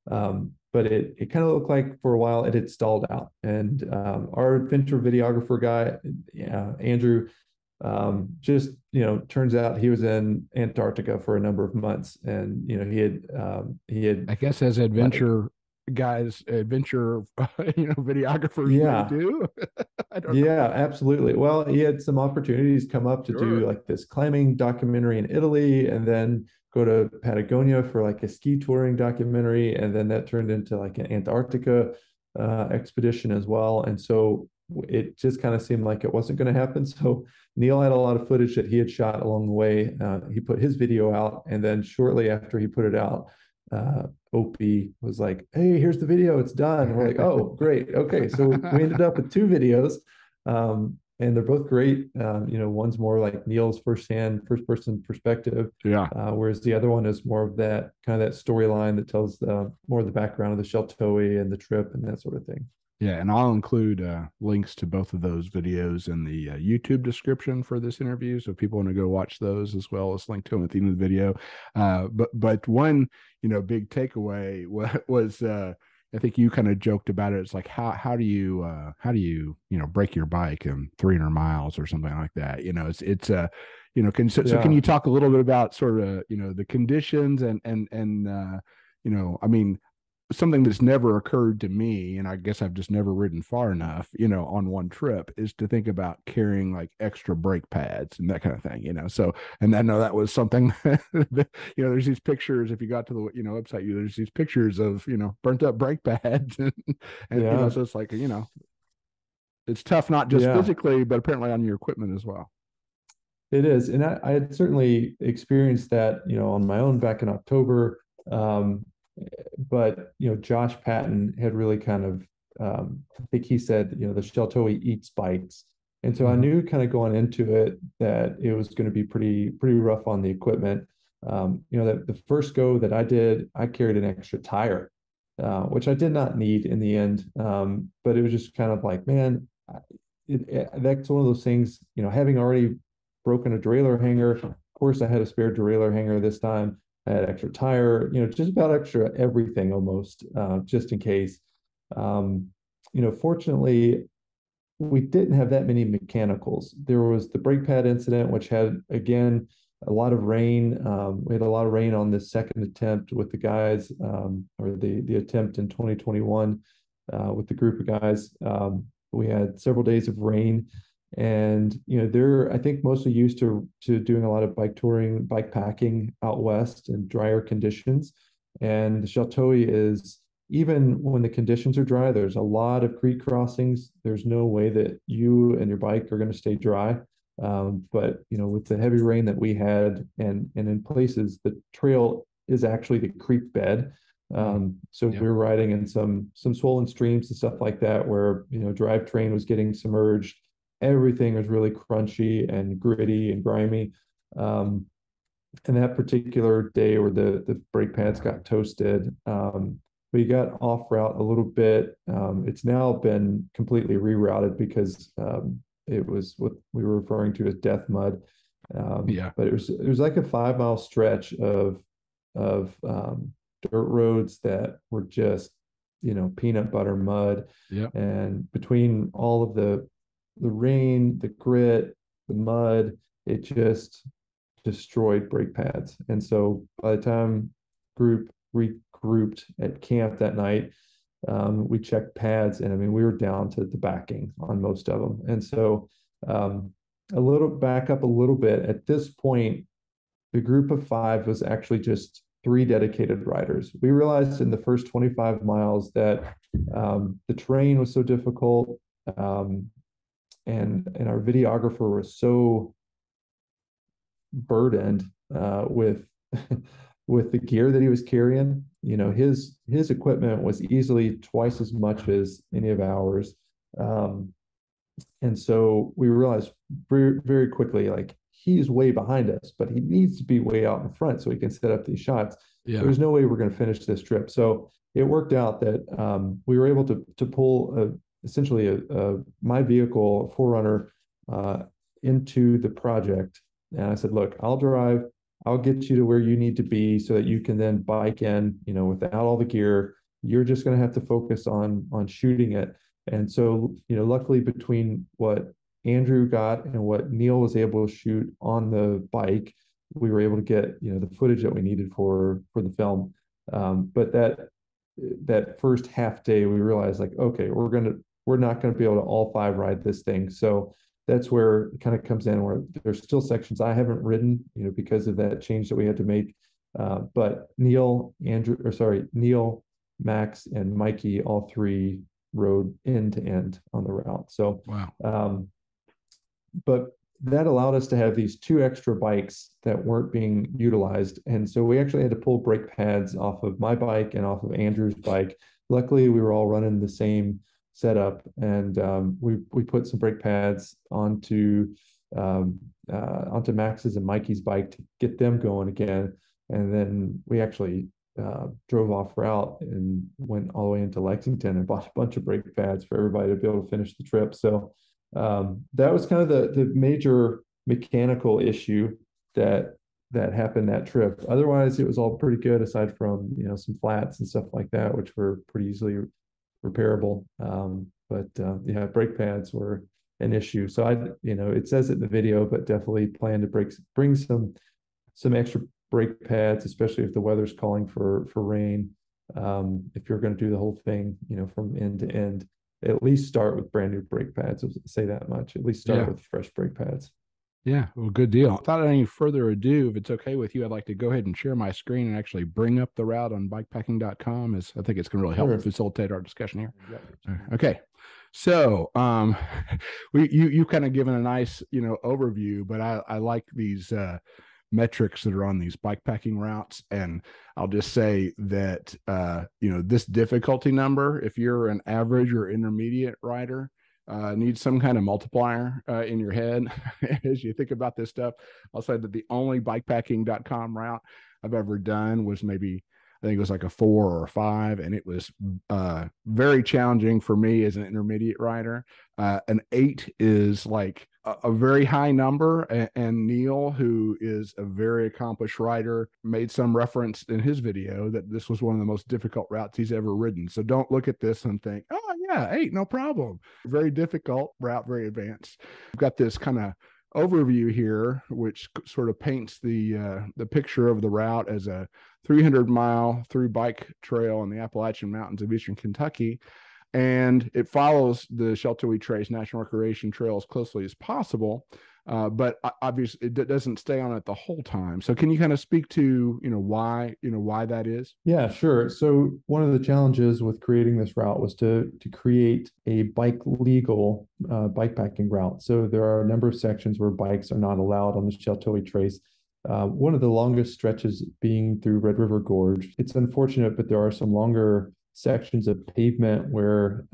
But it kind of looked like for a while it had stalled out. And our adventure videographer guy, Andrew, just turns out he was in Antarctica for a number of months, and he had I guess as like adventure guys, adventure videographers may yeah. do. I don't know. Yeah, absolutely. Well, he had some opportunities come up to do Sure. like this climbing documentary in Italy and then go to Patagonia for like a ski touring documentary. And then that turned into like an Antarctica expedition as well. And so it just kind of seemed like it wasn't going to happen. So Neil had a lot of footage that he had shot along the way. He put his video out. And then shortly after he put it out, Opie was like, "Hey, here's the video. It's done." And we're like, "Oh, great. Okay." So we ended up with two videos, and they're both great. One's more like Neil's first person perspective, Yeah. whereas the other one is more of that kind of that storyline that tells more of the background of the Sheltowee and the trip and that sort of thing. Yeah, and I'll include links to both of those videos in the YouTube description for this interview, so if people want to go watch those as well as link to them at the end of the video. But one big takeaway was I think you kind of joked about it. It's like how do you break your bike in 300 miles or something like that? So can Yeah. you talk a little bit about sort of the conditions and I mean something that's never occurred to me, and I guess I've just never ridden far enough, on one trip, is to think about carrying like extra brake pads and that kind of thing. So, and I know that was something that, there's these pictures, if you got to the, website, there's these pictures of, burnt up brake pads and Yeah. so it's like, it's tough, not just Yeah. physically, but apparently on your equipment as well. It is. And I had certainly experienced that, on my own back in October. But Josh Patton had really kind of I think he said, the Sheltowee eats bikes. And so I Mhm. knew kind of going into it that it was going to be pretty rough on the equipment. That the first go that I did, I carried an extra tire, which I did not need in the end. But it was just kind of like, man, that's one of those things, having already broken a derailleur hanger. Of course, I had a spare derailleur hanger this time. I had extra tire, just about extra everything almost, just in case. Fortunately, we didn't have that many mechanicals. There was the brake pad incident, which had, again, a lot of rain. We had a lot of rain on the second attempt with the guys, or the attempt in 2021 with the group of guys. We had several days of rain, and they're, I think, mostly used to doing a lot of bike touring, bike packing out west in drier conditions. And the Sheltowee is, even when the conditions are dry, there's a lot of creek crossings. There's no way that you and your bike are going to stay dry. But with the heavy rain that we had, and in places the trail is actually the creek bed. So Yeah. we were riding in some swollen streams and stuff like that, where drivetrain was getting submerged. Everything was really crunchy and gritty and grimy. And that particular day where the brake pads got toasted, we got off route a little bit. It's now been completely rerouted because it was what we were referring to as death mud. Yeah. But it was like a 5 mile stretch of dirt roads that were just, peanut butter mud. Yeah. And between all of the rain, the grit, the mud, it just destroyed brake pads. And so by the time group regrouped at camp that night, we checked pads, and I mean, we were down to the backing on most of them. And so, a little back up a little bit, at this point, the group of five was actually just three dedicated riders. We realized in the first 25 miles that the terrain was so difficult, and our videographer was so burdened with with the gear that he was carrying. His equipment was easily twice as much as any of ours. And so we realized very, very quickly, like, he's way behind us, but he needs to be way out in front so he can set up these shots. Yeah. There's no way we're going to finish this trip. So it worked out that we were able to pull essentially my vehicle, a 4Runner, into the project. And I said, look, I'll drive. I'll get you to where you need to be so that you can then bike in, without all the gear. You're just going to have to focus on shooting it. And so, luckily, between what Andrew got and what Neil was able to shoot on the bike, we were able to get, the footage that we needed for the film. But that first half day, we realized, like, okay, we're not going to be able to all five ride this thing. So that's where it kind of comes in, where there's still sections I haven't ridden, because of that change that we had to make. But Neil, Max, and Mikey, all three rode end to end on the route. So, wow. But that allowed us to have these two extra bikes that weren't being utilized. And so we actually had to pull brake pads off of my bike and off of Andrew's bike. Luckily, we were all running the same setup, and we put some brake pads onto Max's and Mikey's bike to get them going again. And then we actually drove off route and went all the way into Lexington and bought a bunch of brake pads for everybody to be able to finish the trip. So that was kind of the major mechanical issue that happened that trip. Otherwise, it was all pretty good, aside from some flats and stuff like that, which were pretty easily repairable. But yeah, brake pads were an issue. So it says it in the video, but definitely plan to bring some extra brake pads, especially if the weather's calling for rain. If you're going to do the whole thing, from end to end, at least start with brand new brake pads. I'll say that much. At least start with fresh brake pads. Yeah, well, good deal. Without any further ado, if it's okay with you, I'd like to go ahead and share my screen and actually bring up the route on bikepacking.com, as I think it's going to really help facilitate our discussion here. Yep. Okay. So you kind of given a nice, overview, but I like these metrics that are on these bikepacking routes. And I'll just say that, this difficulty number, if you're an average or intermediate rider, needs some kind of multiplier in your head as you think about this stuff. I'll say that the only bikepacking.com route I've ever done was maybe, I think it was like a 4 or a 5, and it was very challenging for me as an intermediate rider. An 8 is like a very high number, and Neil, who is a very accomplished rider, made some reference in his video that this was one of the most difficult routes he's ever ridden. So don't look at this and think, oh yeah, 8, no problem. Very difficult route, very advanced. We've got this kind of overview here, which sort of paints the picture of the route as a 300-mile through bike trail in the Appalachian Mountains of Eastern Kentucky. And it follows the Sheltowee Trace National Recreation Trail as closely as possible, but obviously it doesn't stay on it the whole time. So can you kind of speak to why that is? Yeah, sure. So one of the challenges with creating this route was to create a bike legal bikepacking route. So there are a number of sections where bikes are not allowed on the Sheltowee Trace. One of the longest stretches being through Red River Gorge. It's unfortunate, but there are some longer sections of pavement where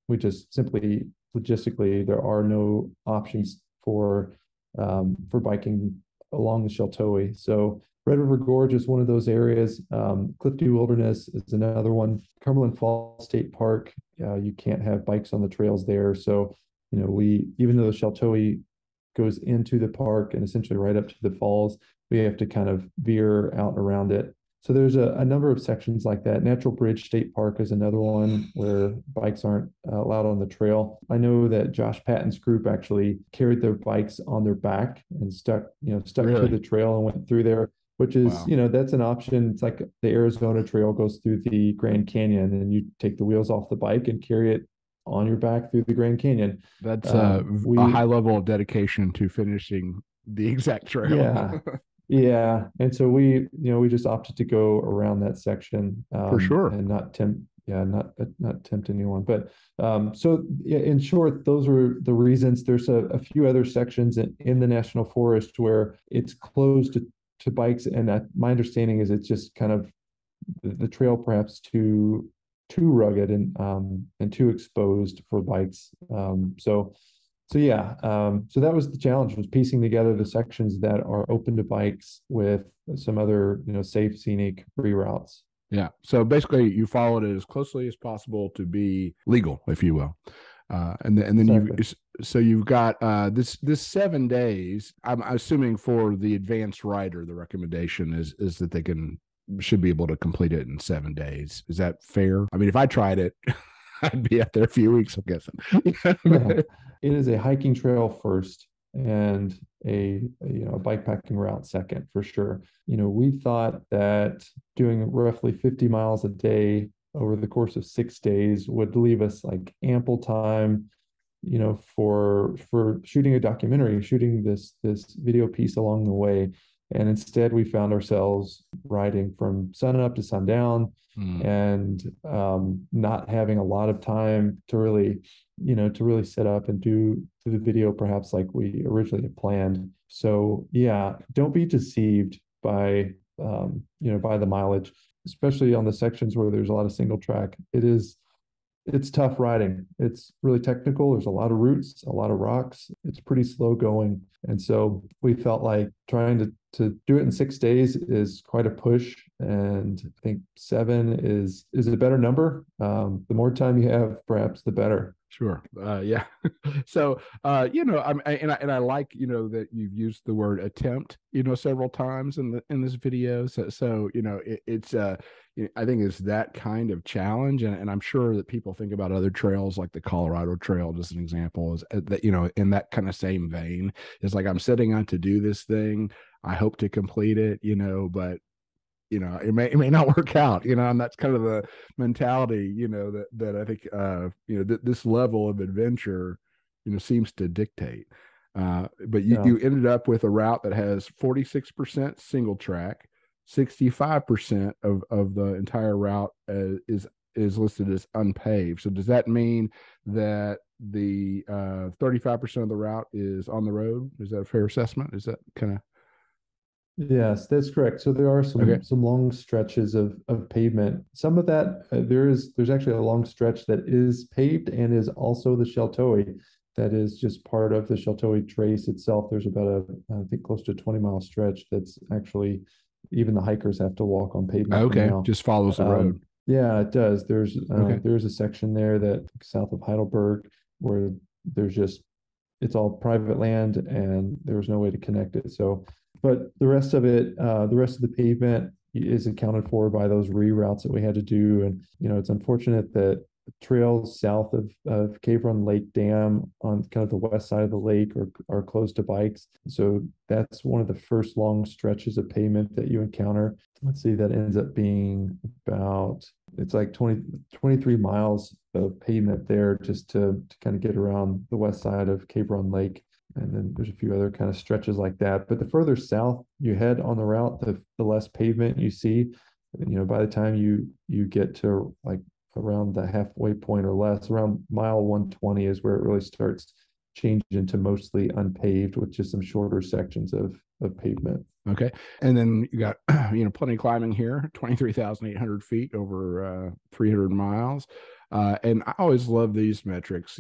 we just simply logistically there are no options for biking along the Sheltowee. So Red River Gorge is one of those areas. Clifty Wilderness is another one. Cumberland Falls State Park, you can't have bikes on the trails there. So, even though the Sheltowee goes into the park and essentially right up to the falls, we have to kind of veer out and around it. So there's a number of sections like that. Natural Bridge State Park is another one where bikes aren't allowed on the trail. I know that Josh Patton's group actually carried their bikes on their back and stuck Really? to the trail and went through there, which is, Wow. that's an option. It's like the Arizona Trail goes through the Grand Canyon, and you take the wheels off the bike and carry it on your back through the Grand Canyon. That's a We high level of dedication to finishing the exact trail. Yeah, yeah. And so we just opted to go around that section, For sure. and not tempt anyone. But so yeah, in short, those were the reasons. There's a few other sections in the national forest where it's closed to bikes, and my understanding is it's just kind of the trail perhaps too rugged and too exposed for bikes. So that was the challenge, was piecing together the sections that are open to bikes with some other, safe scenic reroutes. Yeah. So basically, you followed it as closely as possible to be legal, if you will. And then Exactly. you've got this 7 days. I'm assuming for the advanced rider, the recommendation is that they should be able to complete it in 7 days. Is that fair? I mean, if I tried it, I'd be out there a few weeks, I'm guessing. Yeah, it is a hiking trail first and a bikepacking route second for sure. We thought that doing roughly 50 miles a day over the course of 6 days would leave us like ample time, for shooting a documentary, shooting this video piece along the way. And instead, we found ourselves riding from sun up to sundown, and not having a lot of time to really set up and do the video perhaps like we originally had planned. So yeah, don't be deceived by the mileage, especially on the sections where there's a lot of single track. It's tough riding. It's really technical. There's a lot of roots, a lot of rocks. It's pretty slow going. And so we felt like trying to do it in 6 days is quite a push. And I think seven is a better number. The more time you have, perhaps the better. Sure. Yeah. So, I like, that you've used the word attempt, several times in this video. So, it's, I think it's that kind of challenge. And I'm sure that people think about other trails like the Colorado Trail, just an example, is that, in that kind of same vein, is like, I'm setting out to do this thing. I hope to complete it, but it may not work out, and that's kind of the mentality, that I think, this level of adventure, seems to dictate. But Yeah. you ended up with a route that has 46% single track, 65% of the entire route is listed as unpaved. So does that mean that the 35% of the route is on the road? Is that a fair assessment? Is that kind of Yes, that's correct. So there are okay? some long stretches of pavement. Some of that there's actually a long stretch that is paved and is also the Sheltowee. That is just part of the Sheltowee Trace itself. There's about I think close to 20-mile stretch that's actually even the hikers have to walk on pavement for Okay, now. just follows the road. Yeah, it does. Okay. There's a section there that south of Heidelberg where there's just it's all private land and there was no way to connect it. So, but the rest of it, the rest of the pavement is accounted for by those reroutes that we had to do. And, it's unfortunate that trails south of Cave Run Lake Dam on kind of the west side of the lake are closed to bikes. So that's one of the first long stretches of pavement that you encounter. Let's see, that ends up being about, it's like 23 miles of pavement there just to kind of get around the west side of Cave Run Lake. And then there's a few other kind of stretches like that. But the further south you head on the route, the less pavement you see. By the time you get to like around the halfway point or less, around mile 120 is where it really starts changing to mostly unpaved with just some shorter sections of pavement. Okay. And then you got, plenty of climbing here, 23,800 feet over 300 miles. And I always love these metrics,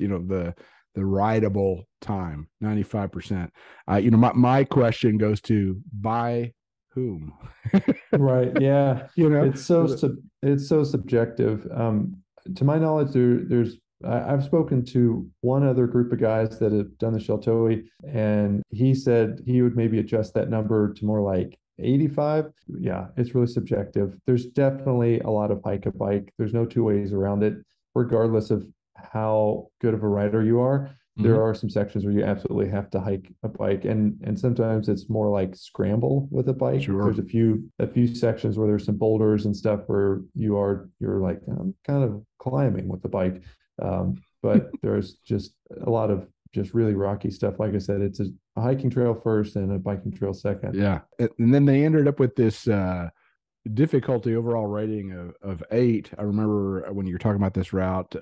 the rideable time, 95%. My question goes to by whom? Right. Yeah. You know, It's so subjective. To my knowledge, I've spoken to one other group of guys that have done the Sheltowee, and he said he would maybe adjust that number to more like 85. Yeah, it's really subjective. There's definitely a lot of hike a bike. There's no two ways around it, regardless of how good of a rider you are. There are some sections where you absolutely have to hike a bike, and sometimes it's more like scramble with a bike. Sure. There's a few sections where there's some boulders and stuff where you're like, I'm kind of climbing with the bike. But there's just a lot of just really rocky stuff. Like I said, it's a hiking trail first and a biking trail second. Yeah. And then they ended up with this difficulty overall rating of 8. I remember when you were talking about this route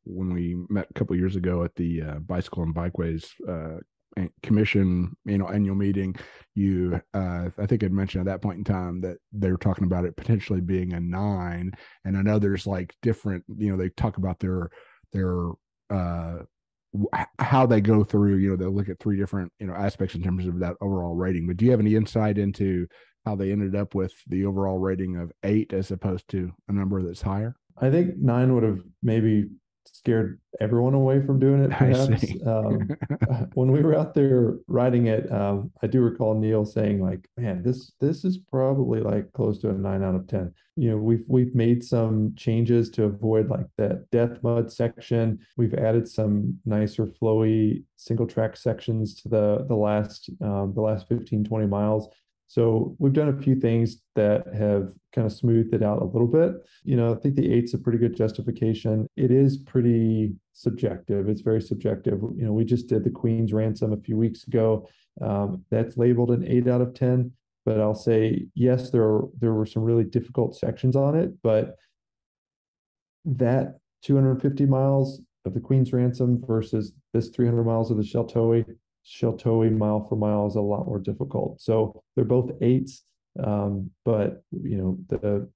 when we met a couple of years ago at the Bicycle and Bikeways Commission annual meeting. You I think I'd mentioned at that point in time that they were talking about it potentially being a 9, and I know there's like different, they talk about their how they go through, they'll look at 3 different aspects in terms of that overall rating. But do you have any insight into how they ended up with the overall rating of 8 as opposed to a number that's higher? I think 9 would have maybe scared everyone away from doing it, perhaps. When we were out there riding it, I do recall Neil saying like, man, this is probably like close to a 9 out of 10. We've made some changes to avoid like that death mud section. We've added some nicer flowy single track sections to the last 15, 20 miles. So we've done a few things that have kind of smoothed it out a little bit. I think the 8's a pretty good justification. It is pretty subjective. It's very subjective. We just did the Queen's Ransom a few weeks ago. That's labeled an 8 out of 10. But I'll say, yes, there were some really difficult sections on it, but that 250 miles of the Queen's Ransom versus this 300 miles of the Sheltowee mile for mile is a lot more difficult. So they're both 8s, but the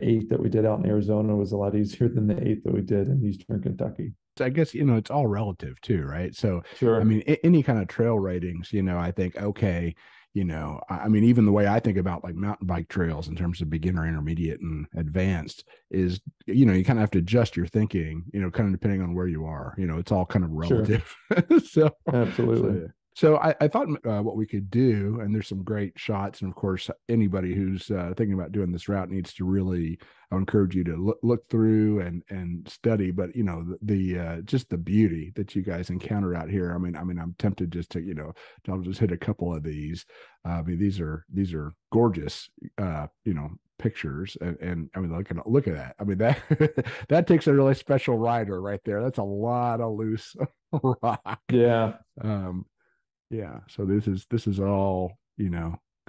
8 that we did out in Arizona was a lot easier than the 8 that we did in Eastern Kentucky. I guess it's all relative too, right? So sure. I mean, any kind of trail ratings, I think okay, I mean, even the way I think about like mountain bike trails in terms of beginner, intermediate, and advanced is, you kind of have to adjust your thinking, kind of depending on where you are. It's all kind of relative. Sure. So absolutely. So I thought what we could do, and there's some great shots, and of course, anybody who's thinking about doing this route needs to really, I encourage you to look through and study. But the just the beauty that you guys encounter out here. I mean, I'm tempted just to I'll just hit a couple of these. I mean, these are gorgeous, pictures, and I mean, look at that. I mean, that that takes a really special rider right there. That's a lot of loose rock. Yeah. Yeah, so this is all,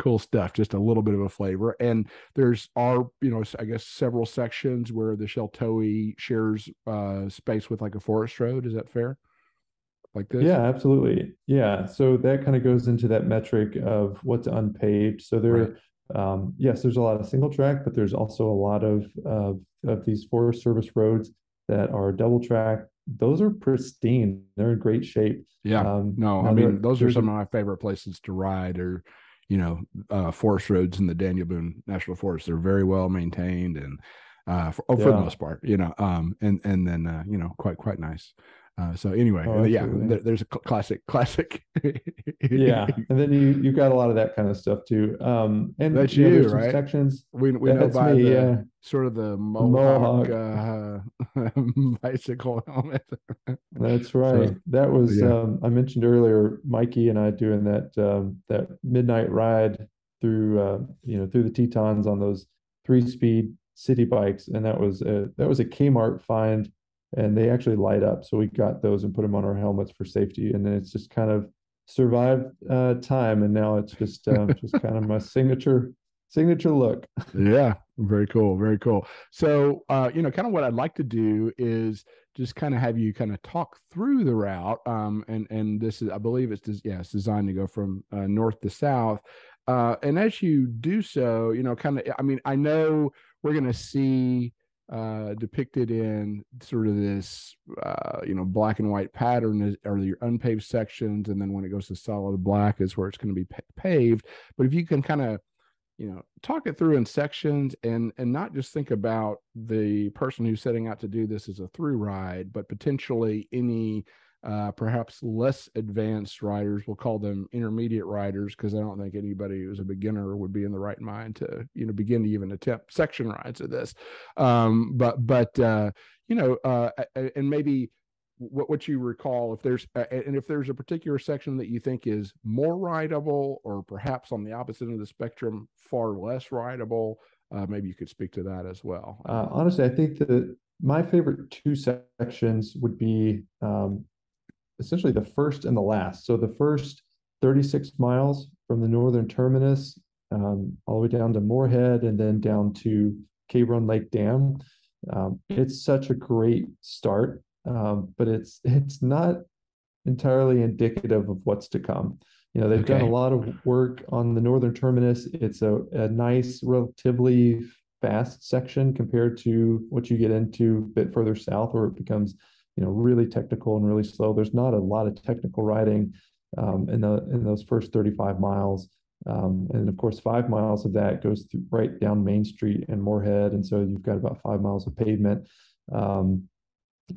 cool stuff, just a little bit of a flavor. And there's I guess several sections where the Sheltowee shares space with like a forest road. Is that fair? Like this? Yeah, absolutely. Yeah. So that kind of goes into that metric of what's unpaved. So yes, there's a lot of single track, but there's also a lot of these Forest Service roads that are double track. Those are pristine. They're in great shape. Yeah. No, I mean, those are some of my favorite places to ride, or, forest roads in the Daniel Boone National Forest. They're very well maintained and for the most part, and then, quite nice. So anyway, there's a classic. Yeah, and then you got a lot of that kind of stuff too. And that's there's right? Sections. We know by me, sort of the Mohawk. Bicycle helmet. That's right. So, that was I mentioned earlier, Mikey and I doing that midnight ride through through the Tetons on those 3-speed city bikes, and that was a Kmart find. And they actually light up. So we got those and put them on our helmets for safety. And then it's just kind of survived time. And now it's just kind of my signature look. Yeah, very cool. Very cool. So, kind of what I'd like to do is just kind of have you kind of talk through the route. And this is, I believe it's designed to go from north to south. And as you do so, kind of, I mean, I know we're going to see depicted in sort of this black and white pattern are your unpaved sections, and then when it goes to solid black is where it's going to be paved. But if you can kind of talk it through in sections, and not just think about the person who's setting out to do this as a through ride, but potentially any perhaps less advanced riders. We'll call them intermediate riders, because I don't think anybody who's a beginner would be in the right mind to begin to even attempt section rides of this. And maybe what you recall, if there's a particular section that you think is more rideable, or perhaps on the opposite end of the spectrum, far less rideable, maybe you could speak to that as well. Honestly, I think that my favorite two sections would be essentially the first and the last. So the first 36 miles from the northern terminus all the way down to Morehead, and then down to Cave Run Lake Dam. It's such a great start. But it's not entirely indicative of what's to come. They've done a lot of work on the northern terminus. It's a nice, relatively fast section compared to what you get into a bit further south, where it becomes, really technical and really slow. There's not a lot of technical riding in those first 35 miles. And of course, 5 miles of that goes through right down Main Street and Morehead. And so you've got about 5 miles of pavement.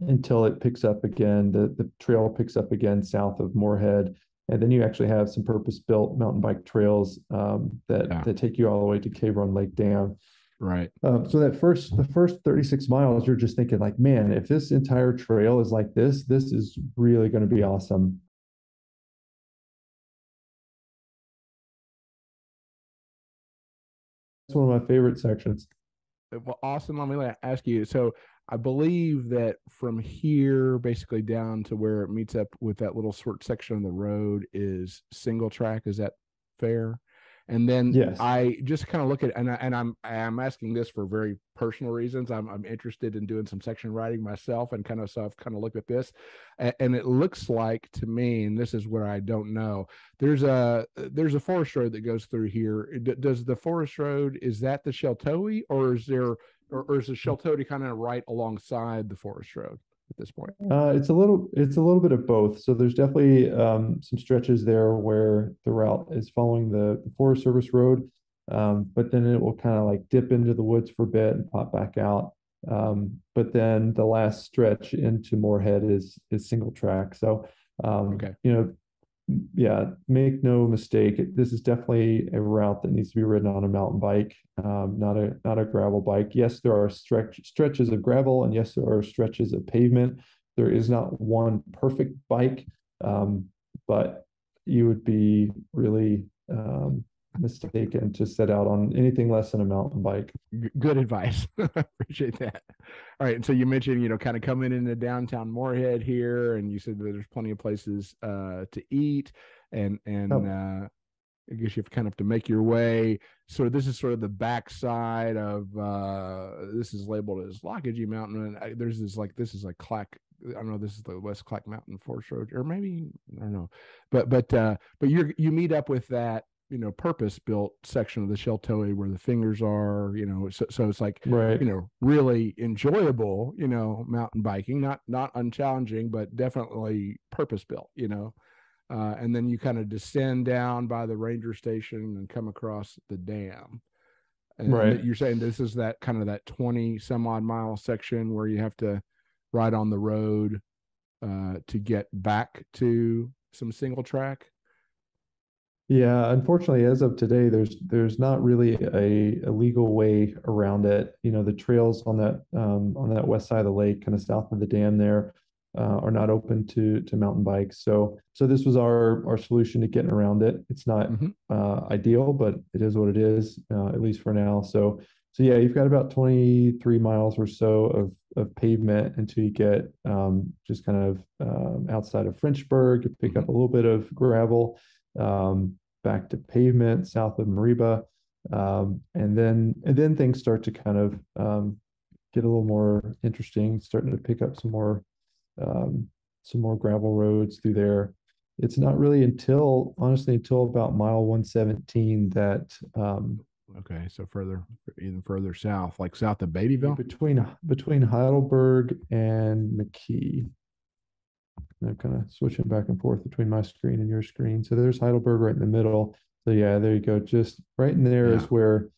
Until it picks up again, the trail picks up again south of Morehead, and then you actually have some purpose-built mountain bike trails that take you all the way to Cave Run Lake Dam. Right. So the first 36 miles, you're just thinking like, man, if this entire trail is like this is really going to be awesome. It's one of my favorite sections. Well, awesome. Let me ask you. So I believe that from here, basically down to where it meets up with that little short section of the road, is single track. Is that fair? And then yes. I just kind of look at, and I'm asking this for very personal reasons. I'm interested in doing some section riding myself, and so I've kind of looked at this, and it looks like to me, and this is where I don't know, there's a forest road that goes through here. Does the forest road, is that the Sheltowee, or is the Sheltowee kind of right alongside the forest road at this point? It's a little bit of both. So there's definitely some stretches there where the route is following the Forest Service road, but then it will kind of like dip into the woods for a bit and pop back out. But then the last stretch into Morehead is single track. So yeah, make no mistake, this is definitely a route that needs to be ridden on a mountain bike, not a gravel bike. Yes, there are stretches of gravel, and yes, there are stretches of pavement. There is not one perfect bike, but you would be really mistaken to set out on anything less than a mountain bike. Good advice. Appreciate that. All right. And so you mentioned, kind of coming into downtown Morehead here, and you said that there's plenty of places to eat, and I guess you have kind of to make your way. So this is sort of the backside of this is labeled as Lockagee Mountain. And this is like Clack. I don't know. This is the West Clack Mountain Forest Road, or maybe I don't know. But you meet up with that purpose-built section of the Sheltowee where the fingers are. So it's like right. Really enjoyable. Mountain biking, not unchallenging, but definitely purpose-built. And then you kind of descend down by the ranger station and come across the dam. And right. You're saying this is that kind of that 20 some odd mile section where you have to ride on the road to get back to some single track. Yeah, unfortunately, as of today, there's not really a legal way around it. The trails on that west side of the lake, kind of south of the dam there, are not open to mountain bikes. So this was our solution to getting around it. It's not ideal, but it is what it is, at least for now. So yeah, you've got about 23 miles or so of pavement until you get just kind of outside of Frenchburg. You pick up a little bit of gravel, back to pavement south of Mariba, and then things start to kind of get a little more interesting, starting to pick up some more gravel roads through there. It's not really until about mile 117 that okay, so even further south, like south of Beattyville, between Heidelberg and McKee. And I'm kind of switching back and forth between my screen and your screen. So there's Heidelberg right in the middle. So yeah, there you go. Just right in there Yeah. is where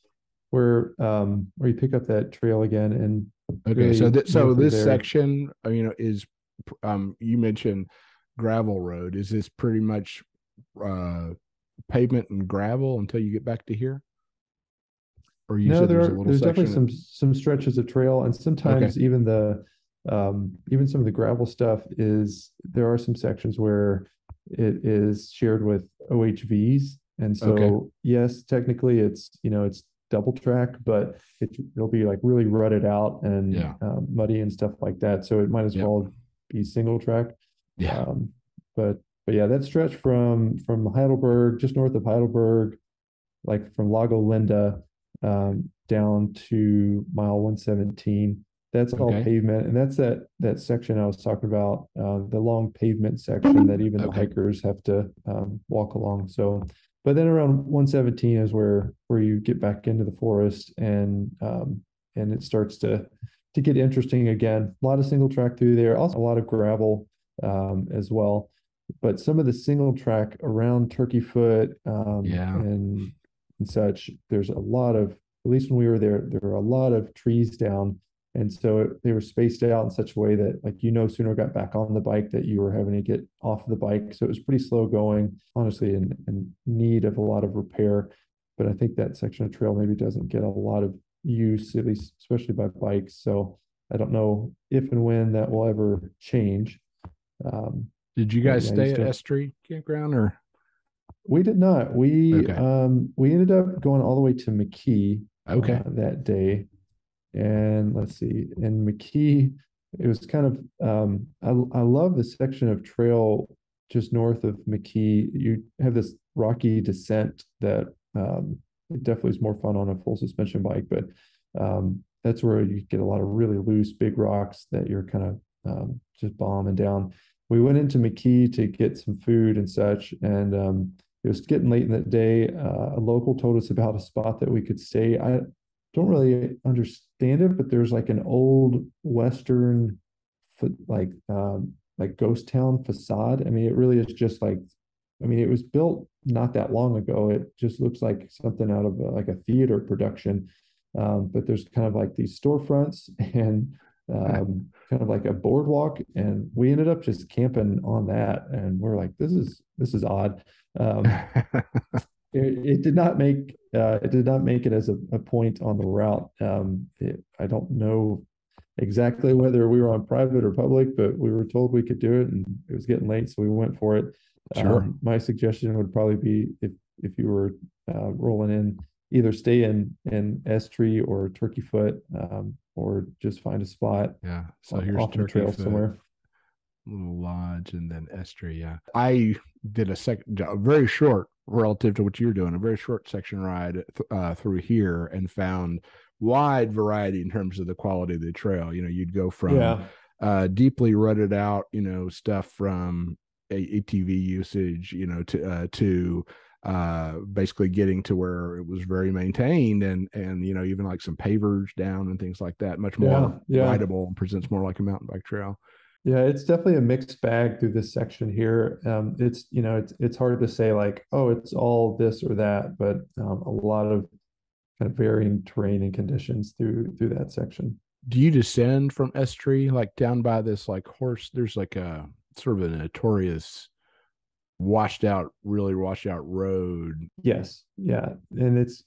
you pick up that trail again, and Okay. So really so north of this there. section, is you mentioned gravel road. Is this pretty much uh pavement and gravel until you get back to here? Or you No, said there's a little there's definitely section that, some stretches of trail, and okay. sometimes even even some of the gravel stuff is there are some sections where it is shared with OHVs, and Okay. so yes, technically it's double track, but it'll be like really rutted out and Yeah. muddy and stuff like that. So it might as Yep. well be single track. Yeah. Um, but yeah, that stretch from Heidelberg, just north of Heidelberg, like from Lago Linda down to mile 117. That's all Okay. pavement, and that's that section I was talking about, the long pavement section that even the Okay. hikers have to walk along. So, but then around 117 is where you get back into the forest, and it starts to get interesting again. A lot of single track through there, also a lot of gravel as well. But some of the single track around Turkey Foot Yeah. and such, there's a lot of, at least when we were there were a lot of trees down. And so they were spaced out in such a way that, like, sooner got back on the bike that you were having to get off the bike. So it was pretty slow going, honestly, in need of a lot of repair. But I think that section of trail maybe doesn't get a lot of use, at least, especially by bikes. So I don't know if and when that will ever change. Um, Did you but guys yeah, you stay at still. S Tree Campground or? We did not. We Okay. we ended up going all the way to McKee Okay. that day, and let's see, in McKee, it was kind of I love the section of trail just north of McKee. You have this rocky descent that it definitely is more fun on a full suspension bike, but that's where you get a lot of really loose, big rocks that you're kind of just bombing down. We went into McKee to get some food and such, and it was getting late in the day. A local told us about a spot that we could stay. I don't really understand it, but there's like an old Western, like ghost town facade. I mean, it really is just like, I mean, it was built not that long ago. It just looks like something out of like a theater production. But there's kind of like these storefronts and kind of like a boardwalk, and we ended up just camping on that, and we're like, this is odd. Um, it did not make it as a point on the route. I don't know exactly whether we were on private or public, but we were told we could do it, and it was getting late, so we went for it. Sure. My suggestion would probably be, if you were rolling in, either stay in S Tree or Turkey Foot, or just find a spot Yeah. So here's off of the Turkey trail Foot, somewhere. little lodge, and then Estrie. Yeah. I did a very short, relative to what you're doing, a very short section ride through here and found wide variety in terms of the quality of the trail. You'd go from Yeah, deeply rutted out, stuff from ATV usage, to basically getting to where it was very maintained, and even like some pavers down and things like that, much more yeah, yeah. rideable and presents more like a mountain bike trail. Yeah, it's definitely a mixed bag through this section here. It's hard to say like, oh, it's all this or that, but a lot of kind of varying terrain and conditions through that section. Do you descend from Estrie like down by this like horse? There's like a sort of a notorious really washed out road. Yes, yeah, and it's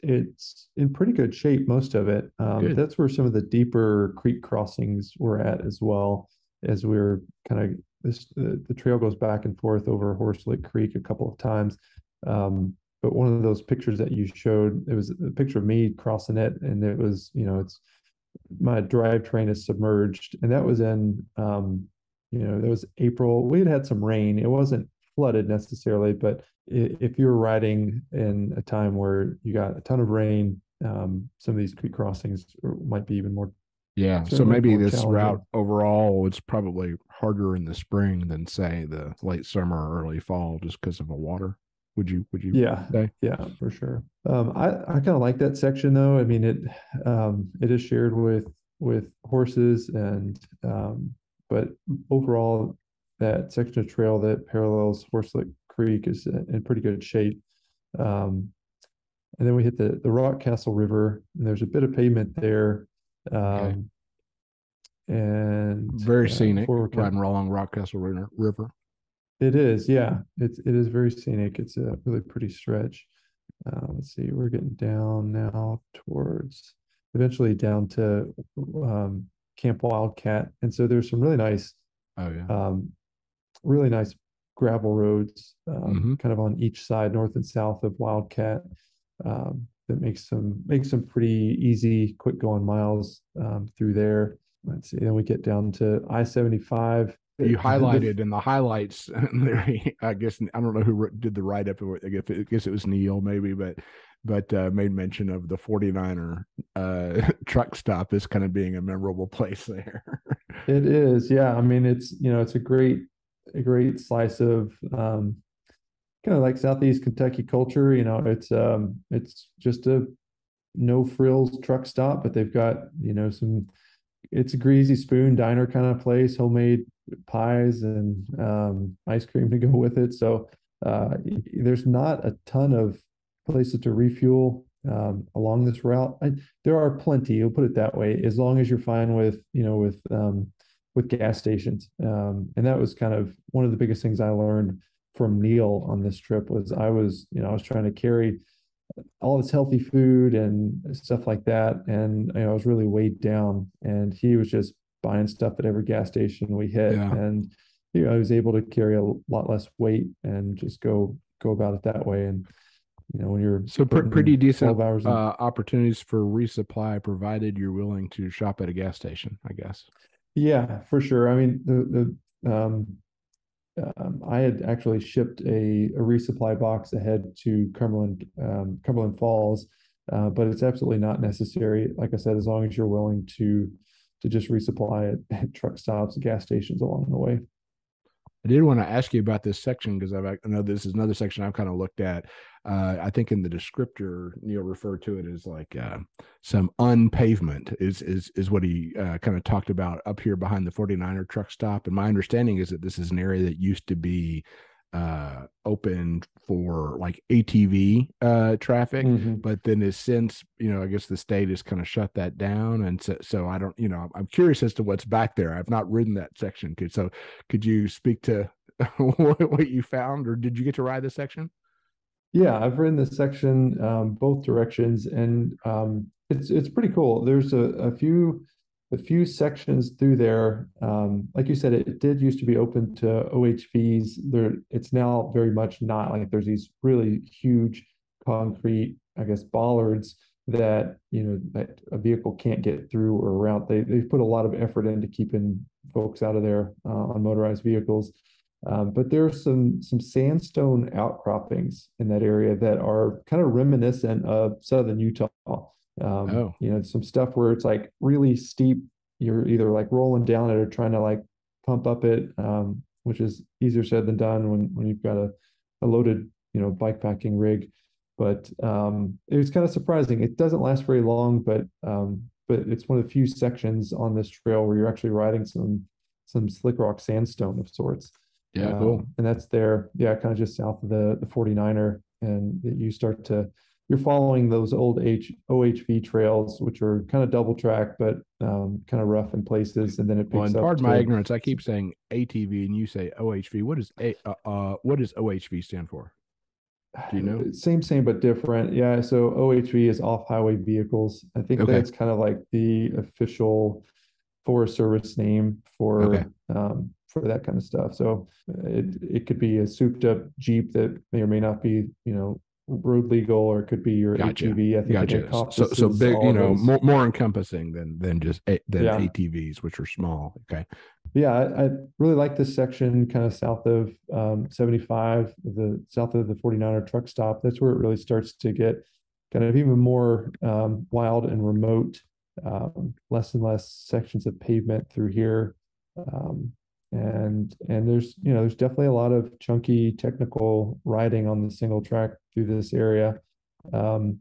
in pretty good shape, most of it. Good. That's where some of the deeper creek crossings were at as well, as we were kind of the trail goes back and forth over Horse Lick Creek a couple of times. But one of those pictures that you showed, it was a picture of me crossing it, and it was, it's my drivetrain is submerged, and that was that was April. We had some rain. It wasn't flooded necessarily, but if you're riding in a time where you got a ton of rain, some of these creek crossings might be even more, Yeah. So certainly maybe more this route challenging. overall it's probably harder in the spring than say the late summer or early fall just because of the water. Would you Yeah, say? yeah, for sure. I kind of like that section though. I mean, it is shared with horses, and but overall, that section of trail that parallels Horse Lick Creek is in pretty good shape. And then we hit the Rock Castle River, and there's a bit of pavement there. Okay. And Very scenic, before we're riding along Rock Castle River. it is, yeah, it is very scenic. It's a really pretty stretch. Let's see, we're getting down now towards eventually down to Camp Wildcat, and so there's some Oh yeah. really nice gravel roads, Mm-hmm. kind of on each side, north and south of Wildcat. That makes some pretty easy, quick going miles through there. Let's see. Then we get down to I-75. You highlighted in the highlights there. I guess I don't know who did the write up. I guess it was Neil maybe, but made mention of the 49er truck stop as kind of being a memorable place there. It is, yeah. I mean, it's a great slice of kind of like Southeast Kentucky culture. It's just a no frills truck stop, but they've got it's a greasy spoon diner kind of place, homemade pies and ice cream to go with it. So there's not a ton of places to refuel along this route. There are plenty, you'll put it that way, as long as you're fine with gas stations. And that was kind of one of the biggest things I learned from Neil on this trip. Was I was trying to carry all this healthy food and stuff like that, and I was really weighed down, and he was just buying stuff at every gas station we hit. Yeah. And I was able to carry a lot less weight and just go about it that way. And when you're so pretty decent opportunities for resupply, provided you're willing to shop at a gas station, I guess. Yeah, for sure. I mean, I had actually shipped a resupply box ahead to Cumberland Falls, but it's absolutely not necessary. Like I said, as long as you're willing to just resupply at truck stops, gas stations along the way. I did want to ask you about this section because I know this is another section I've kind of looked at. I think in the descriptor, Neil referred to it as like some unpavement is what he kind of talked about up here behind the 49er truck stop. And my understanding is that this is an area that used to be open for like ATV traffic, but then has since, I guess the state has kind of shut that down. And so I don't, I'm curious as to what's back there. I've not ridden that section. Could you speak to what you found, or did you get to ride this section? Yeah, I've ridden this section both directions, and it's pretty cool. There's a few sections through there. Like you said, it did used to be open to OHVs. It's now very much not. Like there's these really huge concrete, I guess, bollards that that a vehicle can't get through or around. They've put a lot of effort into keeping folks out of there on motorized vehicles. But there's some sandstone outcroppings in that area that are kind of reminiscent of southern Utah. Some stuff where it's like really steep. You're either like rolling down it or trying to like pump up it, which is easier said than done when you've got a loaded bikepacking rig. But it was kind of surprising. It doesn't last very long, but it's one of the few sections on this trail where you're actually riding some slick rock sandstone of sorts. Yeah, cool. And that's there, yeah, kind of just south of the 49er, and you're following those old OHV trails, which are kind of double track, but kind of rough in places, and then it picks up. Pardon my ignorance, I keep saying ATV and you say OHV. What does OHV stand for? Do you know? Same, but different. Yeah. So OHV is off-highway vehicles. I think that's kind of like the official Forest Service name for that kind of stuff. So it could be a souped-up Jeep that may or may not be, road legal, or it could be your ATV. I think so big, more encompassing than just ATVs, which are small. Okay. Yeah, I really like this section kind of south of 75, south of the 49er truck stop. That's where it really starts to get kind of even more wild and remote. Less and less sections of pavement through here. And there's definitely a lot of chunky technical riding on the single track through this area. And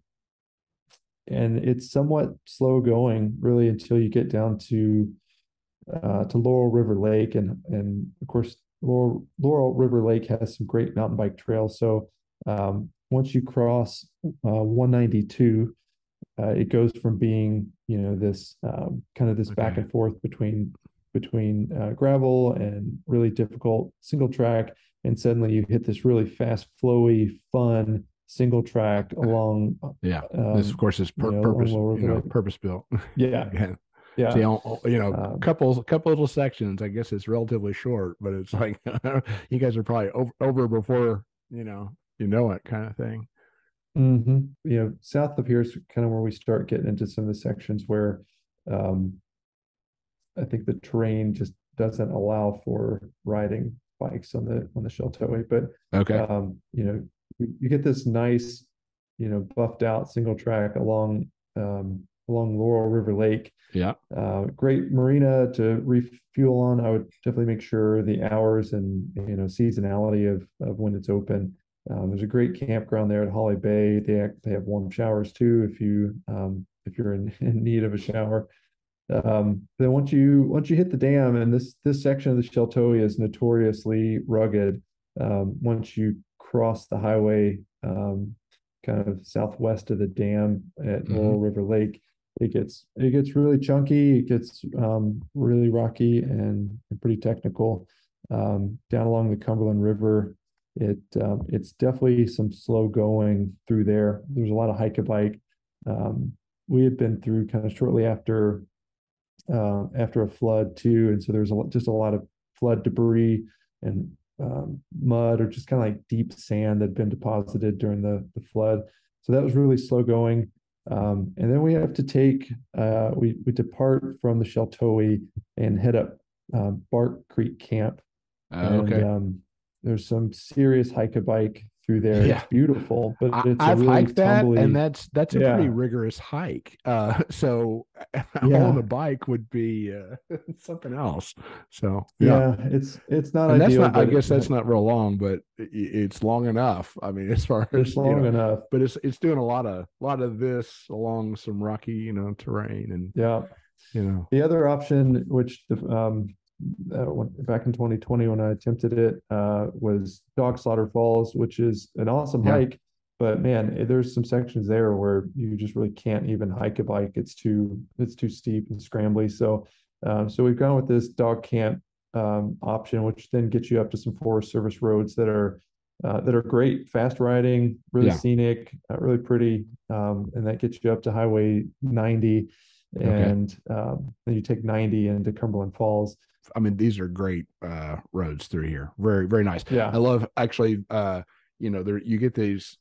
it's somewhat slow going really until you get down to Laurel River Lake, and of course Laurel River Lake has some great mountain bike trails. So once you cross 192, it goes from being, this kind of this back Okay. and forth between gravel and really difficult single track, and suddenly you hit this really fast, flowy, fun single track along, Yeah. This, of course, is along purpose, Little River Lake. purpose built. Yeah, Again. So, yeah. Um, couple little sections. I guess it's relatively short, but it's like you guys are probably over before it, kind of thing. South of here is kind of where we start getting into some of the sections where um, I think the terrain just doesn't allow for riding bikes on the Sheltowee. But Okay. you get this nice, buffed out single track along Laurel River Lake. Yeah. Great marina to refuel on. I would definitely make sure the hours and seasonality of when it's open. There's a great campground there at Holly Bay. They have warm showers too if you're in need of a shower. Then once you hit the dam, and this section of the Sheltowee is notoriously rugged. Once you cross the highway, kind of southwest of the dam at Laurel River Lake, it gets really chunky. It gets really rocky and pretty technical. Down along the Cumberland River, it's definitely some slow going through there. There's a lot of hike a bike. We had been through kind of shortly after a flood too, and so there's just a lot of flood debris and mud, or just kind of like deep sand that had been deposited during the flood. So that was really slow going. And then we have to we depart from the Sheltowee and head up Bark Creek Camp, and Okay. there's some serious hike a bike through there. Yeah. It's beautiful, but it's a I've really hiked that, and tumbly. that's a pretty Yeah, rigorous hike. So on yeah, the bike would be something else. So yeah, yeah. It's not and that's ideal, not. I but guess that's not real long, but it's long enough. I mean, as far it's as long enough. but it's doing a lot of this along some rocky terrain, and Yeah. you know The other option, which back in 2020 when I attempted it, was Dog Slaughter Falls, which is an awesome yeah. hike. But man, there's some sections there where you just really can't even hike a bike. It's too steep and scrambly. So we've gone with this dog camp option, which then gets you up to some Forest Service roads that are great, fast riding, really Yeah. scenic, really pretty, and that gets you up to Highway 90, Okay. and then you take 90 into Cumberland Falls. I mean, these are great roads through here. Very, very nice. I Yeah, love actually there you get these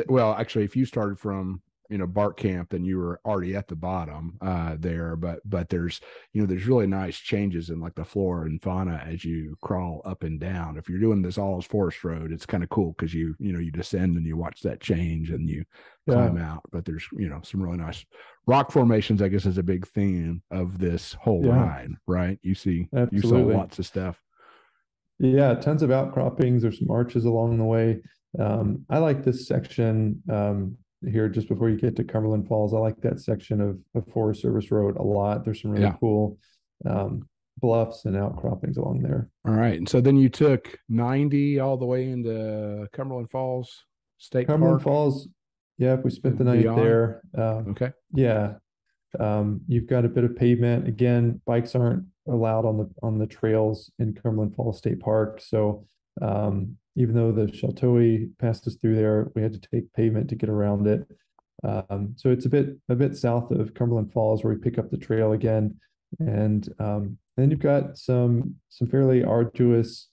well, actually if you started from Bark Camp, then you were already at the bottom there, but there's really nice changes in like the flora and fauna as you crawl up and down. If you're doing this all as forest road, it's kind of cool because you descend and you watch that change and you yeah, climb out. But there's some really nice rock formations, I guess, is a big theme of this whole yeah, ride, right? You saw absolutely. lots of stuff. Yeah, tons of outcroppings. There's some arches along the way. I like this section here just before you get to Cumberland Falls. I like that section of Forest Service Road a lot. There's some really Yeah. cool um, bluffs and outcroppings along there. All right. And so then you took 90 all the way into Cumberland Falls State Cumberland Park Falls, yeah, if we spent the and night beyond. there, Okay. yeah, you've got a bit of pavement. Again, bikes aren't allowed on the trails in Cumberland Falls State Park. So even though the Sheltowee passed us through there, we had to take pavement to get around it. So it's a bit south of Cumberland Falls where we pick up the trail again, and then you've got some fairly arduous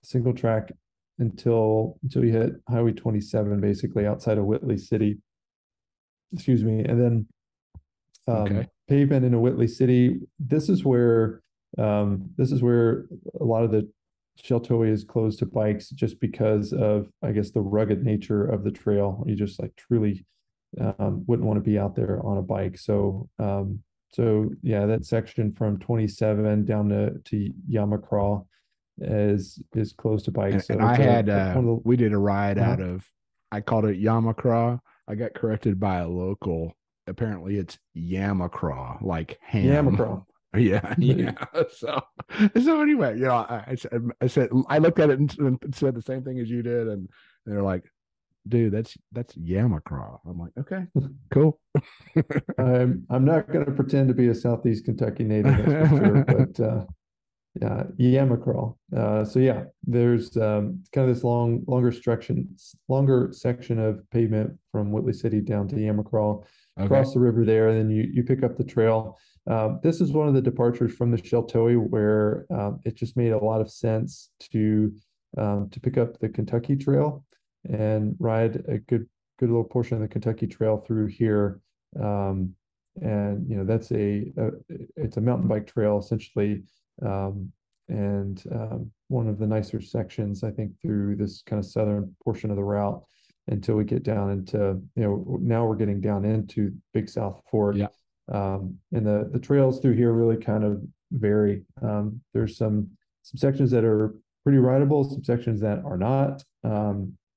single track until you hit Highway 27, basically outside of Whitley City. Excuse me, and then Okay. pavement into Whitley City. This is where a lot of the Sheltowee is closed to bikes just because of, I guess, the rugged nature of the trail. You just like truly wouldn't want to be out there on a bike. So yeah, that section from 27 down to Yamacraw is closed to And, bikes. So and I it's a had one of we did a ride the out of, I called it Yamacraw. I got corrected by a local. Apparently it's Yamacraw, like ham. Yamacraw. Yeah, yeah. So anyway, I said I looked at it and said the same thing as you did, and they're like, dude, that's Yamacraw. I'm like, okay, cool. I'm not going to pretend to be a Southeast Kentucky native, that's for sure, but yeah, Yamacraw. So yeah, there's kind of this longer section of pavement from Whitley City down to Yamacraw, Okay. cross the river there, and then you pick up the trail. This is one of the departures from the Sheltowee where it just made a lot of sense to pick up the Kentucky Trail and ride a good little portion of the Kentucky Trail through here. And that's it's a mountain bike trail essentially, and one of the nicer sections, I think, through this kind of southern portion of the route until we get down into, now we're getting down into Big South Fork. Yeah. And the trails through here really kind of vary. There's some sections that are pretty rideable, some sections that are not.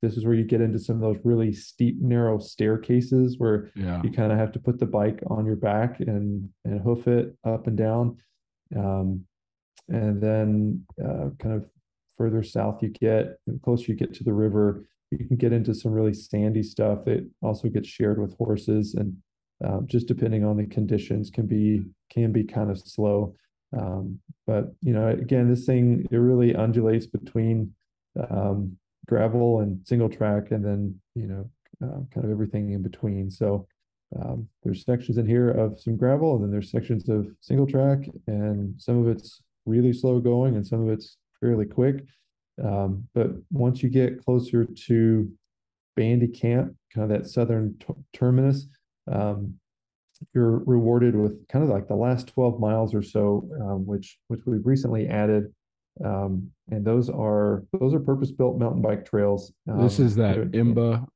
This is where you get into some of those really steep, narrow staircases where you kind of have to put the bike on your back and hoof it up and down. And then kind of further south you get, the closer you get to the river, you can get into some really sandy stuff. It also gets shared with horses, and just depending on the conditions can be kind of slow. But again, this thing, it really undulates between gravel and single track, and then kind of everything in between. So there's sections in here of some gravel, and then there's sections of single track, and some of it's really slow going and some of it's fairly quick. But once you get closer to Bandy Camp, kind of that southern terminus, you're rewarded with kind of like the last 12 miles or so, which we've recently added. And those are purpose-built mountain bike trails. This is that IMBA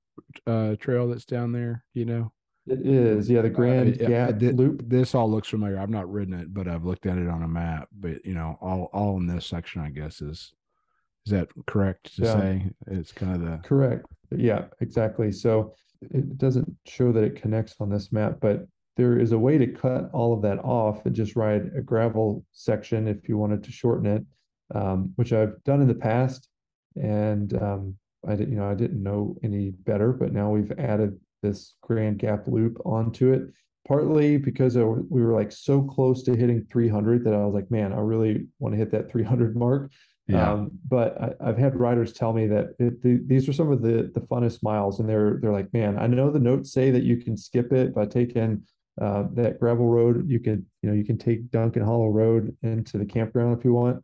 trail that's down there, It is, yeah, the Grand Gap Loop. This all looks familiar. I've not ridden it, but I've looked at it on a map. But all in this section, I guess, is that correct to say? It's kind of the correct. Yeah, exactly. So it doesn't show that it connects on this map, but there is a way to cut all of that off and just ride a gravel section if you wanted to shorten it, which I've done in the past, and I didn't know any better, but now we've added this Grand Gap Loop onto it, partly because we were like so close to hitting 300 that I was like, man, I really want to hit that 300 mark. Yeah. But I've had riders tell me that these are some of the funnest miles, and they're like, man, I know the notes say that you can skip it by taking that gravel road. You can take Duncan Hollow Road into the campground if you want,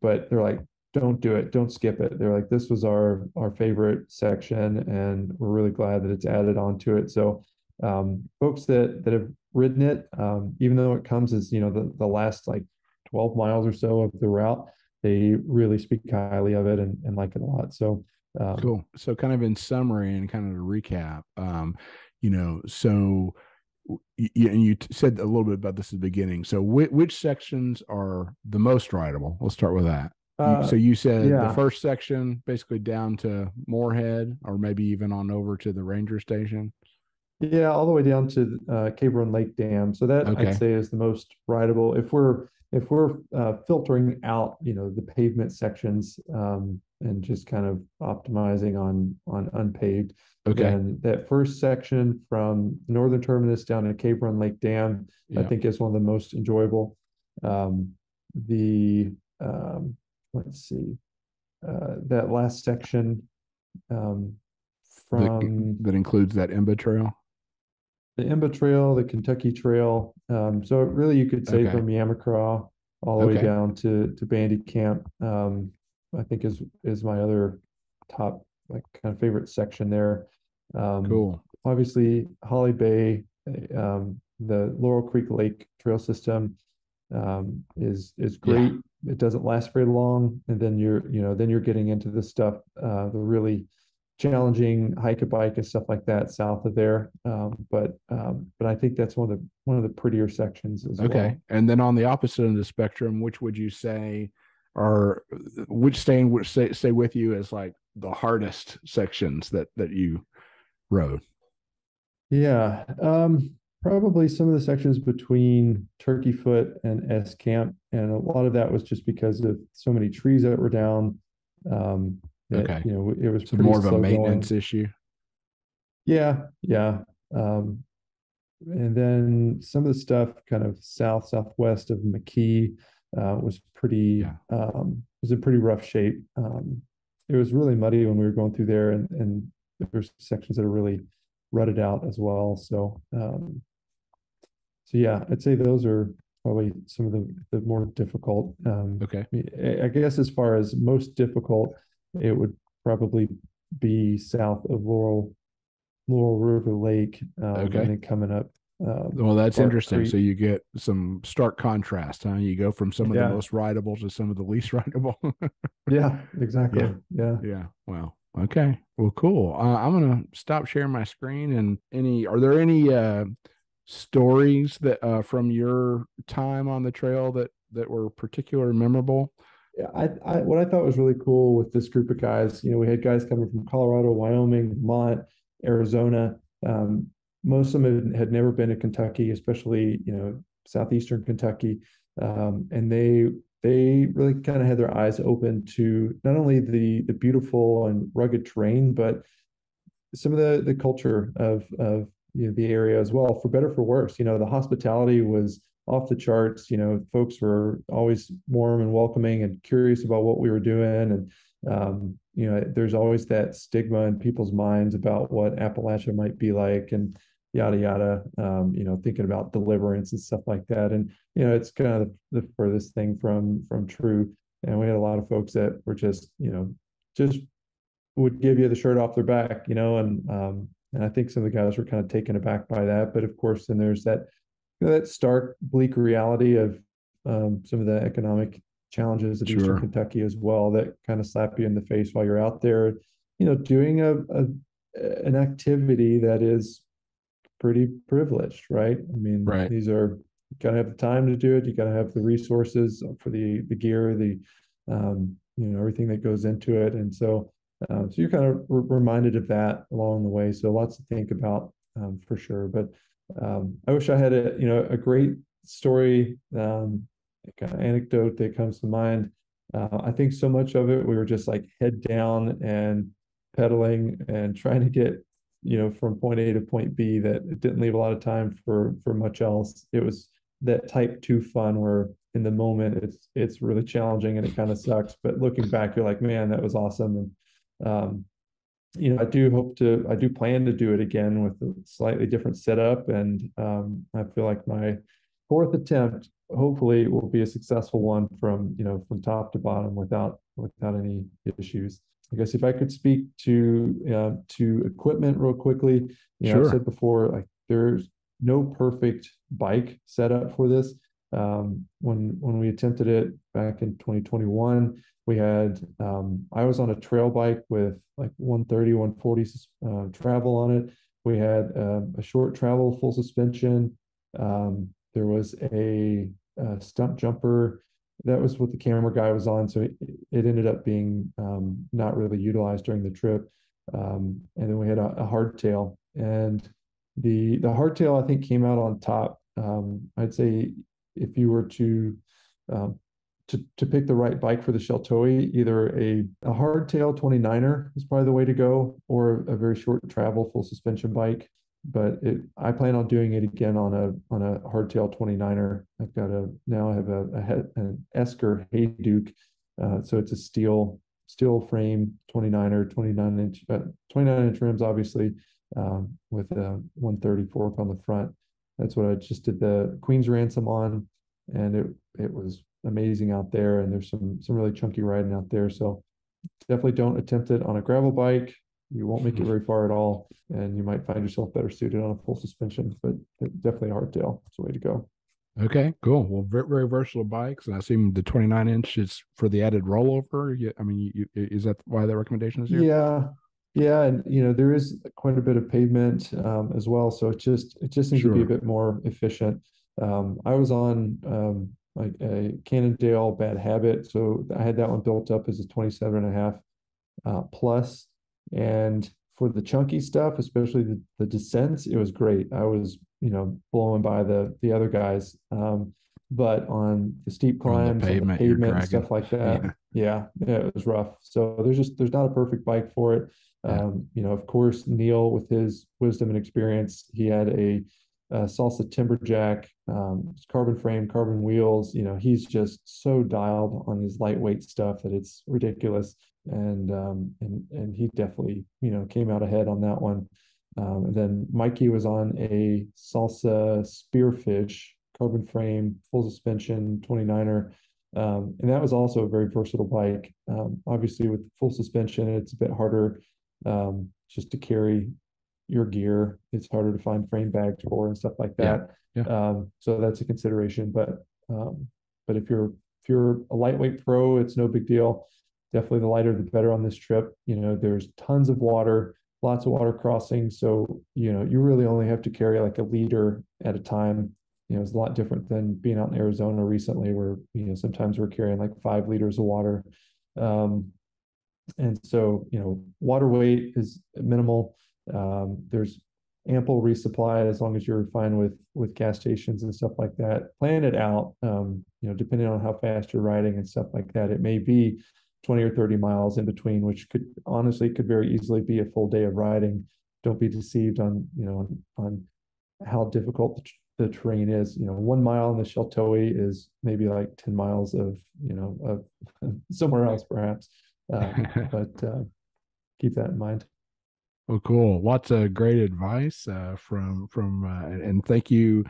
but they're like, don't do it, don't skip it. They're like, this was our favorite section, and we're really glad that it's added onto it. So folks that have ridden it, even though it comes as the last like 12 miles or so of the route, they really speak highly of it and like it a lot. So cool. So kind of in summary and kind of a recap, so you said a little bit about this at the beginning. So which sections are the most rideable? Let's start with that. So you said the first section basically down to Morehead, or maybe even on over to the ranger station. Yeah, all the way down to Cave Run Lake Dam. So that I'd say is the most rideable. If we're filtering out, the pavement sections, and just kind of optimizing on unpaved, then that first section from northern terminus down to Cave Run Lake Dam, I think is one of the most enjoyable. Let's see, that last section from that includes that IMBA trail. The IMBA Trail, the Kentucky Trail. So really you could say from Yamacraw all the way down to Bandy Camp, I think is my other top like kind of favorite section there. Cool. Obviously Holly Bay, the Laurel Creek Lake Trail system is great. It doesn't last very long, and then you're getting into the stuff, the really challenging hike a bike and stuff like that south of there. But I think that's one of the prettier sections as well. And then on the opposite end of the spectrum, which would you say which stay with you as like the hardest sections that you rode? Yeah. Probably some of the sections between Turkey Foot and S Camp, and a lot of that was just because of so many trees that were down. that, Okay. it was So pretty more of a slow maintenance going. issue. Yeah, yeah. And then some of the stuff kind of southwest of McKee Yeah. was in pretty rough shape. It was really muddy when we were going through there, and there's sections that are really rutted out as well. So yeah, I'd say those are probably some of the more difficult. Okay. I guess as far as most difficult, it would probably be south of Laurel River Lake, and Okay. then coming up Well, that's Clark interesting. Creek. So you get some stark contrast, huh? You go from some of the Yeah, most rideable to some of the least rideable. yeah, exactly. Yeah. Yeah. Yeah. Wow. Okay. Well, cool. I'm gonna stop sharing my screen. And are there any stories that from your time on the trail that were particularly memorable? Yeah, what I thought was really cool with this group of guys, we had guys coming from Colorado, Wyoming, Vermont, Arizona. Um, Most of them had never been to Kentucky, especially, southeastern Kentucky. And they really kind of had their eyes open to not only the beautiful and rugged terrain, but some of the culture of the area as well, for better for worse. The hospitality was off the charts. Folks were always warm and welcoming and curious about what we were doing. And there's always that stigma in people's minds about what Appalachia might be like, and yada yada. Thinking about deliverance and stuff like that. And it's kind of the furthest thing from true. And we had a lot of folks that were just would give you the shirt off their back, and I think some of the guys were kind of taken aback by that. But of course, then there's that stark, bleak reality of some of the economic challenges of Eastern Sure. Kentucky as well, that kind of slap you in the face while you're out there, doing an activity that is pretty privileged, right? I mean, Right. you gotta have the time to do it. You gotta have the resources for the gear, everything that goes into it. And so you're kind of reminded of that along the way. So lots to think about, for sure. But I wish I had a great story, kind of anecdote that comes to mind. I think so much of it we were just like head down and pedaling and trying to get from point A to point B, that it didn't leave a lot of time for much else. It was that type 2 fun where in the moment it's really challenging and it kind of sucks, but looking back you're like, man, that was awesome. And I do plan to do it again with a slightly different setup. And I feel like my fourth attempt hopefully will be a successful one from top to bottom without any issues. I guess if I could speak to equipment real quickly, I've Sure. said before, like, there's no perfect bike setup for this. When we attempted it back in 2021, we had I was on a trail bike with like 130, 140 travel on it. We had a short travel full suspension. There was a stunt jumper. That was what the camera guy was on, so it ended up being not really utilized during the trip. And then we had a hardtail, and the hardtail I think came out on top. I'd say if you were um, to pick the right bike for the Sheltowee, either a hardtail 29er is probably the way to go, or a very short travel full suspension bike. But I plan on doing it again on a hardtail 29er. I have an Esker Hayduke, so it's a steel frame 29er, 29 inch rims, obviously, with a 130 fork on the front. That's what I just did the Queen's Ransom on, and it was amazing out there. And there's some really chunky riding out there. So definitely don't attempt it on a gravel bike. You won't make it very far at all, and you might find yourself better suited on a full suspension. But definitely a hardtail is the way to go. Okay, cool. Well, very, very versatile bikes, and I assume the 29 inch is for the added rollover. I mean, is that why that recommendation is here? Yeah, yeah, and there is quite a bit of pavement as well, so it just needs to be a Sure. bit more efficient. I was on like a Cannondale Bad Habit, so I had that one built up as a 27 and a half plus. And for the chunky stuff, especially the descents, it was great. I was, blowing by the other guys. but on the steep On the climbs, on the pavement, you're pavement and dragging. stuff like that, yeah, it was rough. So there's not a perfect bike for it. Yeah. Of course, Neil, with his wisdom and experience, he had a Salsa Timberjack, carbon frame, carbon wheels. He's just so dialed on his lightweight stuff that it's ridiculous. And he definitely, came out ahead on that one. And then Mikey was on a Salsa Spearfish, carbon frame, full suspension, 29er. And that was also a very versatile bike. Obviously, with full suspension, it's a bit harder just to carry your gear. It's harder to find frame bags for and stuff like that. So that's a consideration. But if you're a lightweight pro, it's no big deal. Definitely the lighter the better on this trip. There's tons of water, lots of water crossing. So, you really only have to carry like a liter at a time. It's a lot different than being out in Arizona recently where, sometimes we're carrying like 5 liters of water. And so, water weight is minimal. There's ample resupply as long as you're fine with gas stations and stuff like that. Plan it out, depending on how fast you're riding and stuff like that. It may be 20 or 30 miles in between, which could very easily be a full day of riding. Don't be deceived on how difficult the terrain is. 1 mile in the Sheltowee is maybe like 10 miles of somewhere else perhaps. But keep that in mind. Well, cool. Lots of great advice from and thank you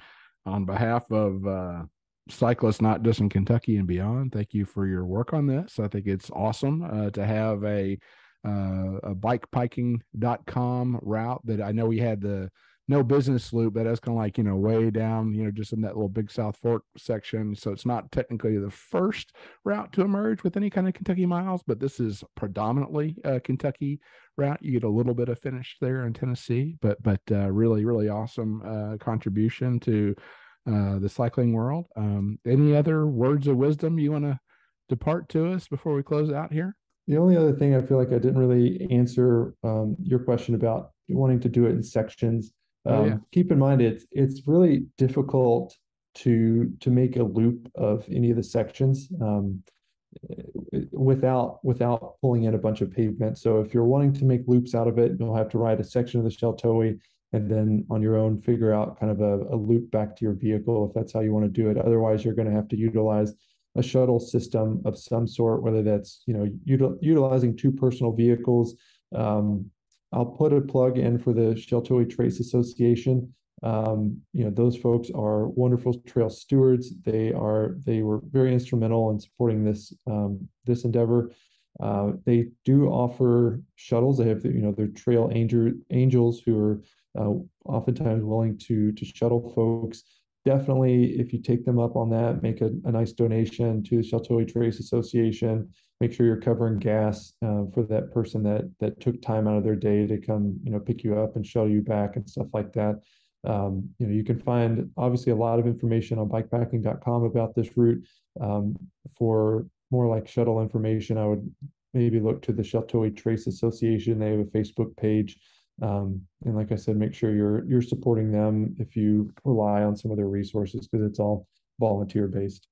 on behalf of cyclists, not just in Kentucky and beyond. Thank you for your work on this. I think it's awesome to have a bikepacking.com route that I know we had the no business loop, but that's kind of like, way down, just in that little Big South Fork section. So it's not technically the first route to emerge with any kind of Kentucky miles, but this is predominantly a Kentucky route. You get a little bit of finish there in Tennessee, but really, really awesome contribution to the cycling world. Any other words of wisdom you want to depart to us before we close out here? The only other thing I feel like I didn't really answer your question about wanting to do it in sections. Keep in mind it's really difficult to make a loop of any of the sections without pulling in a bunch of pavement. So if you're wanting to make loops out of it, you'll have to ride a section of the Sheltowee and then on your own figure out kind of a loop back to your vehicle if that's how you want to do it. Otherwise, you're going to have to utilize a shuttle system of some sort, whether that's utilizing 2 personal vehicles. I'll put a plug in for the Sheltowee Trace Association. Those folks are wonderful trail stewards. They were very instrumental in supporting this endeavor. They do offer shuttles. They have their trail angels who are oftentimes willing to shuttle folks. Definitely, if you take them up on that, make a nice donation to the Sheltowee Trace Association. Make sure you're covering gas for that person that took time out of their day to come, pick you up and shuttle you back and stuff like that. You can find obviously a lot of information on bikepacking.com about this route. For more like shuttle information, I would maybe look to the Sheltowee Trace Association. They have a Facebook page. And like I said, make sure you're supporting them if you rely on some of their resources because it's all volunteer based.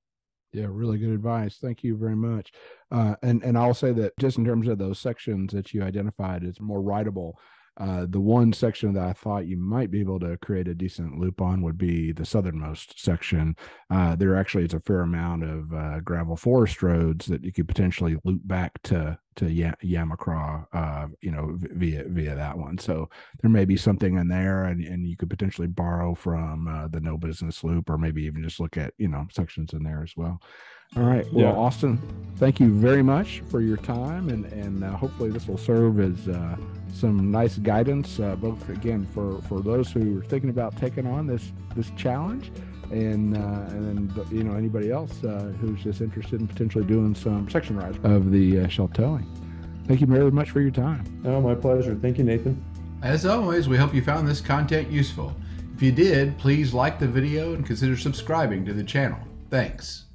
Yeah, really good advice. Thank you very much. And I'll say that just in terms of those sections that you identified, it's more rideable. The one section that I thought you might be able to create a decent loop on would be the southernmost section. There actually is a fair amount of gravel forest roads that you could potentially loop back to Yamacraw, via that one. So there may be something in there, and you could potentially borrow from the no business loop, or maybe even just look at sections in there as well. All right. Well, Austin, thank you very much for your time, and hopefully this will serve as some nice guidance, both again for those who are thinking about taking on this challenge, and then anybody else who's just interested in potentially doing some section rides of the Sheltowee. Thank you very much for your time. Oh, my pleasure. Thank you, Nathan. As always, we hope you found this content useful. If you did, please like the video and consider subscribing to the channel. Thanks.